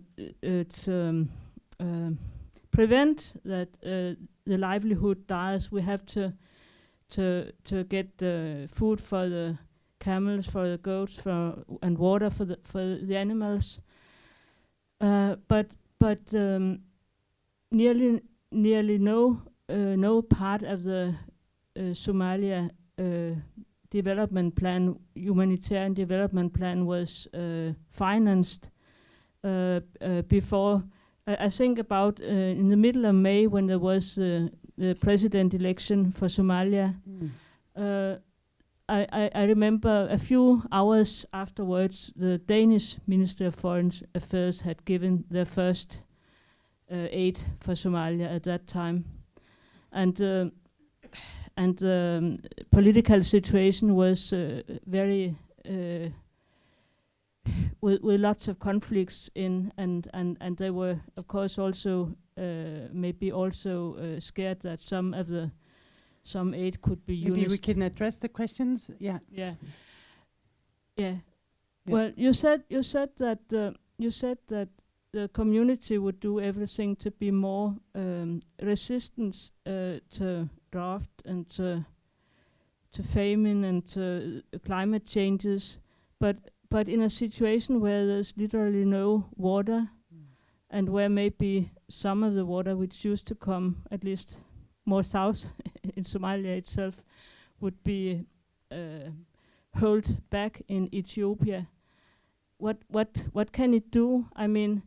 prevent that the livelihood dies. We have to get food for the camels, for the goats, and water for the animals. But nearly no part of the Somalia development plan, humanitarian development plan, was financed before. I think about in the middle of May, when there was the president election for Somalia. I remember a few hours afterwards, the Danish Ministry of Foreign Affairs had given their first aid for Somalia at that time, and the political situation was very with lots of conflicts in, and they were of course also maybe also scared that some aid could be used. Maybe we can address the questions. Yeah. Well, you said that the community would do everything to be more resistant to drought and to famine and to climate changes, but in a situation where there's literally no water, and where maybe some of the water which used to come at least more south in Somalia itself would be held back in Ethiopia. What can it do? I mean,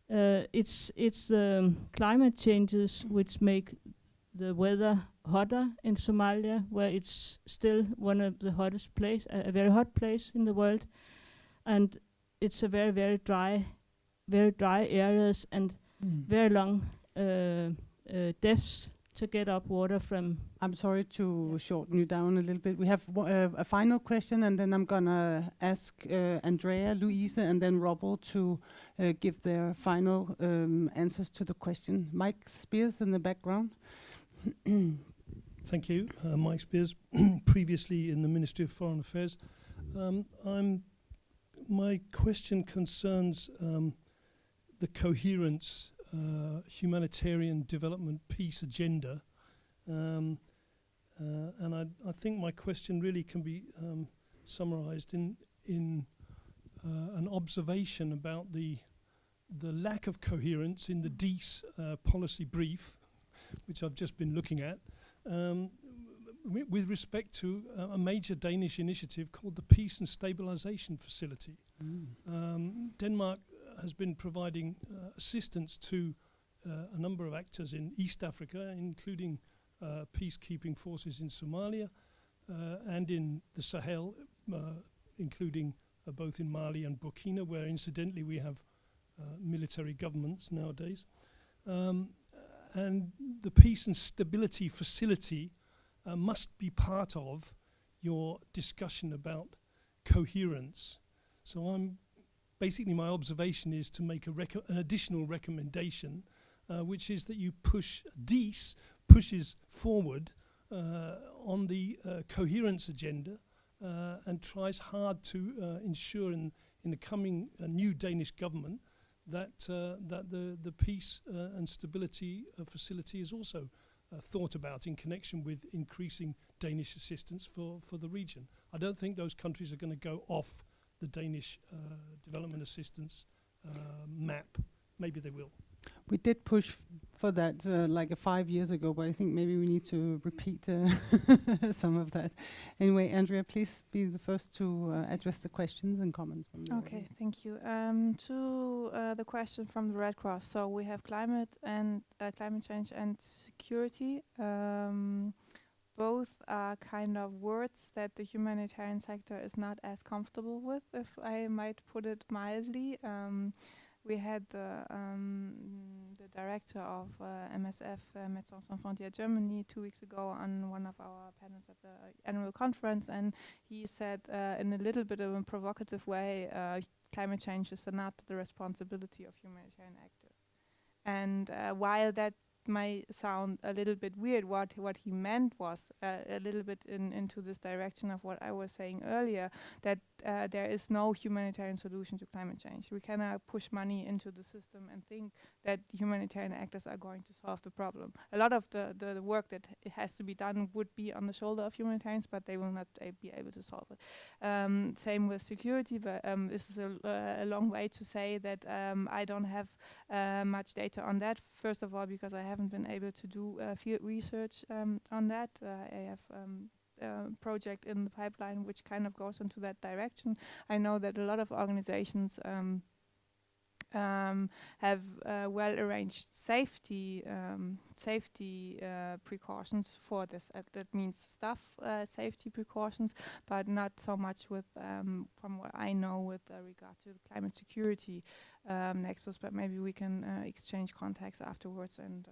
it's climate changes which make the weather hotter in Somalia, where it's still one of the hottest place, a very hot place in the world, and it's a very dry areas, and very long depths to get up water from. I'm sorry to shorten you down a little bit. We have a final question, and then I'm gonna ask Andrea, Louise, and then Robert to give their final answers to the question. Mike Spears in the background. Thank you. Mike Spears, previously in the Ministry of Foreign Affairs. My question concerns the coherence humanitarian development peace agenda, and I think my question really can be summarized in an observation about the lack of coherence in the DIIS policy brief, which I've just been looking at, with respect to a major Danish initiative called the Peace and Stabilization Facility. Denmark has been providing assistance to a number of actors in East Africa, including peacekeeping forces in Somalia and in the Sahel, including both in Mali and Burkina, where incidentally we have military governments nowadays. And the Peace and Stability Facility must be part of your discussion about coherence. So basically my observation is to make an additional recommendation, which is that you DIIS pushes forward on the coherence agenda and tries hard to ensure in the coming new Danish government that the peace and stability facility is also thought about in connection with increasing Danish assistance for the region. I don't think those countries are going to go off the Danish development assistance map. Maybe they will. We did push for that like 5 years ago, but I think maybe we need to repeat some of that. Anyway, Andrea, please be the first to address the questions and comments from the Okay, audience. thank you. To the question from the Red Cross. So we have climate change and security. Both are kind of words that the humanitarian sector is not as comfortable with, if I might put it mildly. We had the director of MSF, Médecins Sans Frontières Germany, 2 weeks ago on one of our panels at the annual conference, and he said in a little bit of a provocative way, climate change is not the responsibility of humanitarian actors. And while that might sound a little bit weird, what he meant was a little bit into this direction of what I was saying earlier, that there is no humanitarian solution to climate change. We cannot push money into the system and think that humanitarian actors are going to solve the problem. A lot of the work that it has to be done would be on the shoulder of humanitarians, but they will not be able to solve it. Same with security, but this is a long way to say that I don't have much data on that. First of all, because I haven't been able to do field research on that. I have a project in the pipeline which kind of goes into that direction. I know that a lot of organizations have well-arranged safety precautions for this. That means staff safety precautions, but not so much with, from what I know, with regard to the climate security nexus. But maybe we can exchange contacts afterwards and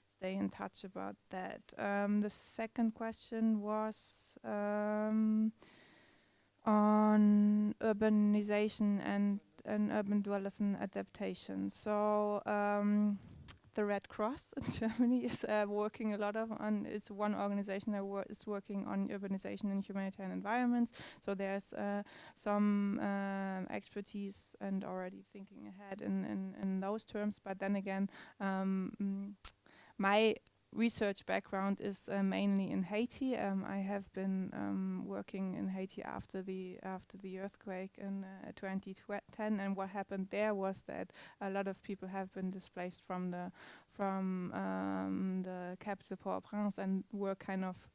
stay in touch about that. The second question was on urbanization and urban dwellers and adaptation. So the Red Cross in Germany is working a lot on. It's one organization that is working on urbanization in humanitarian environments. So there's some expertise and already thinking ahead in those terms. But then again, my research background is mainly in Haiti. I have been working in Haiti after the earthquake in 2010, and what happened there was that a lot of people have been displaced from the capital Port-au-Prince and were kind of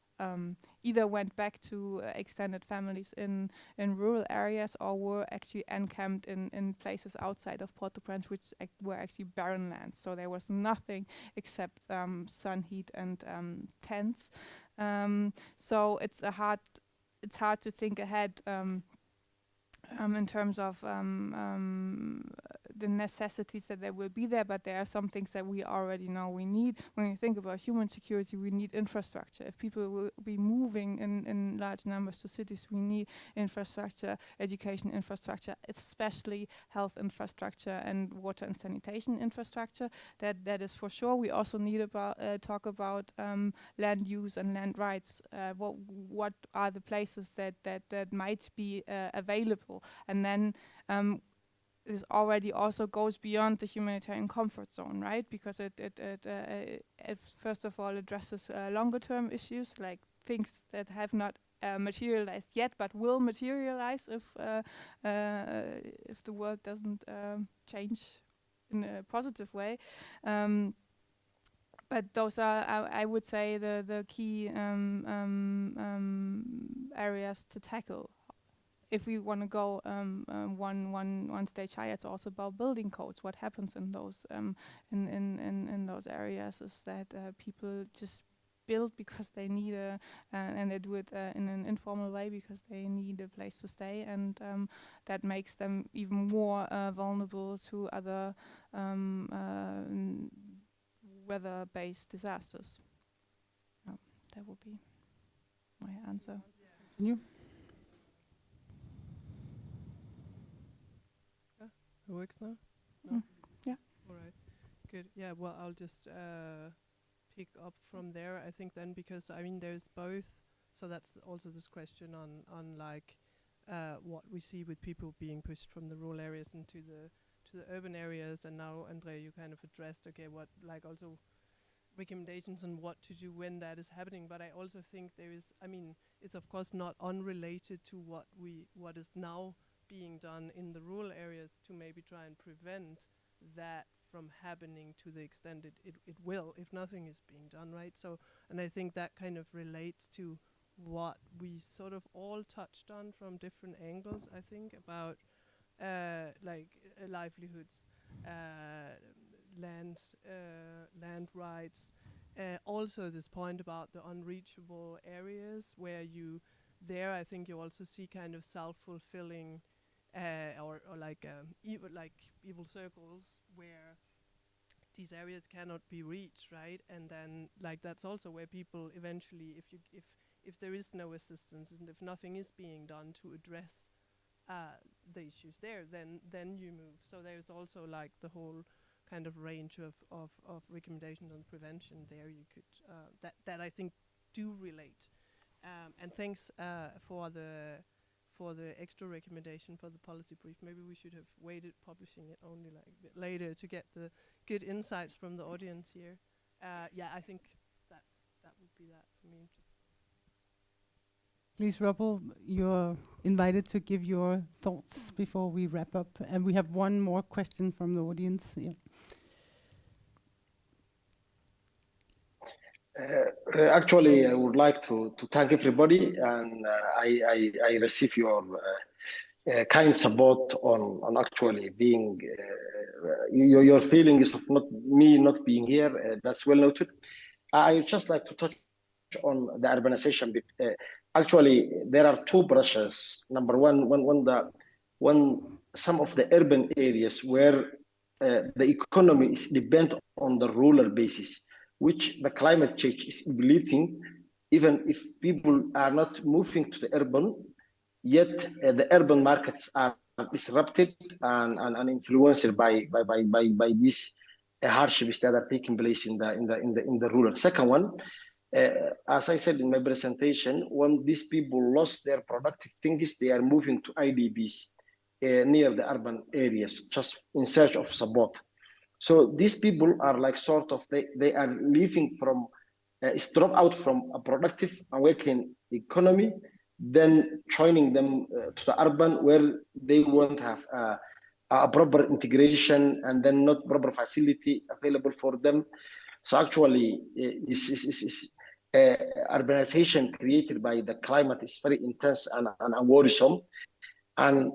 either went back to extended families in rural areas or were actually encamped in places outside of Port-au-Prince, which were actually barren lands. So there was nothing except sun, heat, and tents. So it's hard to think ahead in terms of the necessities that there will be there, but there are some things that we already know we need. When you think about human security, we need infrastructure. If people will be moving in large numbers to cities, we need infrastructure, education infrastructure, especially health infrastructure and water and sanitation infrastructure. That is for sure. We also need talk about land use and land rights. What are the places that might be available? And then this already also goes beyond the humanitarian comfort zone, right? Because it first of all addresses longer term issues, like things that have not materialized yet but will materialize if the world doesn't change in a positive way. But those are, I would say, the key areas to tackle. If we want to go one stage higher, it's also about building codes. What happens in those in those areas is that people just build because they need and they do it in an informal way because they need a place to stay, and that makes them even more vulnerable to other weather-based disasters. That would be my answer. You? It works now? Mm. Yeah. All right. Good. Yeah, well, I'll just pick up from there, I think then, because, I mean, there's both. So that's also this question on like what we see with people being pushed from the rural areas into the urban areas. And now, Andrea, you kind of addressed, okay, what, like, also recommendations on what to do when that is happening. But I also think there is, I mean, it's of course not unrelated to what is now being done in the rural areas to maybe try and prevent that from happening to the extent it will, if nothing is being done, right? So, and I think that kind of relates to what we sort of all touched on from different angles, I think, about livelihoods, land rights, also this point about the unreachable areas where I think you also see kind of self-fulfilling or like evil circles where these areas cannot be reached, right? And then like that's also where people eventually, if there is no assistance and if nothing is being done to address the issues there, then you move. So there's also like the whole kind of range of recommendations on prevention there. You could that I think do relate. And thanks for the extra recommendation for the policy brief. Maybe we should have waited publishing it only like a bit later to get the good insights from the audience here. Yeah, I think that would be that for me. Please, Rubbel, you're invited to give your thoughts before we wrap up. And we have one more question from the audience. Yeah. Actually, I would like to thank everybody, and I receive your kind support on actually being your feelings of not being here. That's well noted. I just like to touch on the urbanization bit. Actually, there are two brushes. Number one, when some of the urban areas where the economy is dependent on the rural basis, which the climate change is believing, even if people are not moving to the urban, yet the urban markets are disrupted and influenced by these hardships that are taking place in the rural. Second one, as I said in my presentation, when these people lost their productive things, they are moving to IDBs near the urban areas, just in search of support. So these people are like sort of, they are leaving from, drop out from a productive and working economy, then joining them to the urban where they won't have a proper integration and then not proper facility available for them. So actually, urbanization created by the climate is very intense and worrisome. And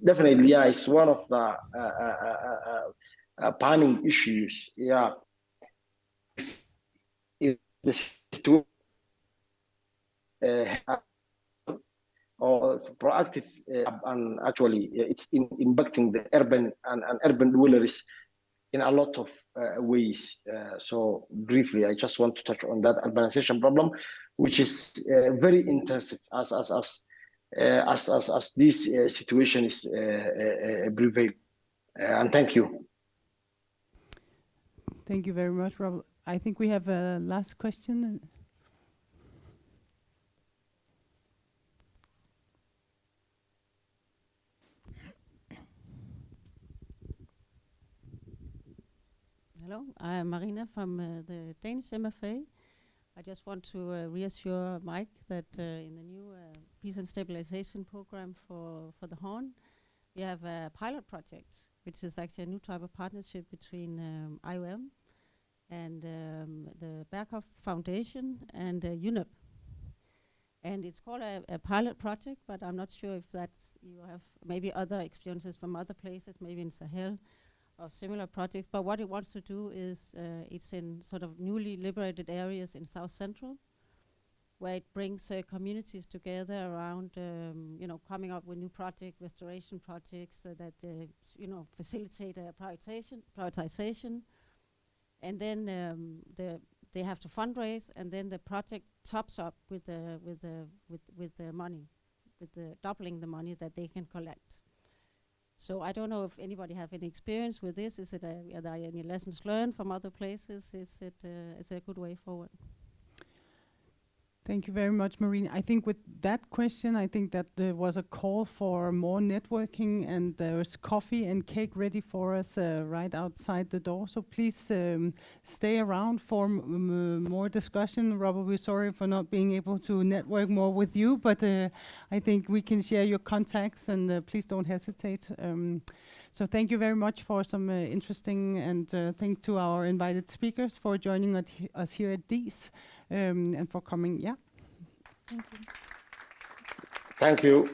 definitely, yeah, it's one of the planning issues. Yeah, if the situation or proactive and actually it's impacting the urban and urban dwellers in a lot of ways. So briefly, I just want to touch on that urbanization problem, which is very intensive as this situation is prevailing. And thank you. Thank you very much, Rob. I think we have a last question. Hello, I am Marina from the Danish MFA. I just want to reassure Mike that in the new Peace and Stabilization Program for the Horn, we have a pilot project, which is actually a new type of partnership between IOM and the Berghoff Foundation and UNEP. And it's called a pilot project, but I'm not sure if that's, you have maybe other experiences from other places, maybe in Sahel, or similar projects, but what it wants to do is it's in sort of newly liberated areas in South Central, where it brings communities together around, coming up with new restoration projects that facilitate prioritization. And then they have to fundraise, and then the project tops up with the money, with the doubling the money that they can collect. So I don't know if anybody have any experience with this. Are there any lessons learned from other places? Is it a good way forward? Thank you very much, Marine. I think with that question, I think that there was a call for more networking, and there's coffee and cake ready for us right outside the door. So please stay around for more discussion. Robert, we're sorry for not being able to network more with you, but I think we can share your contacts, and please don't hesitate. So thank you very much for some interesting, and thank to our invited speakers for joining us here at DIIS, and for coming. Yeah. Thank you. Thank you.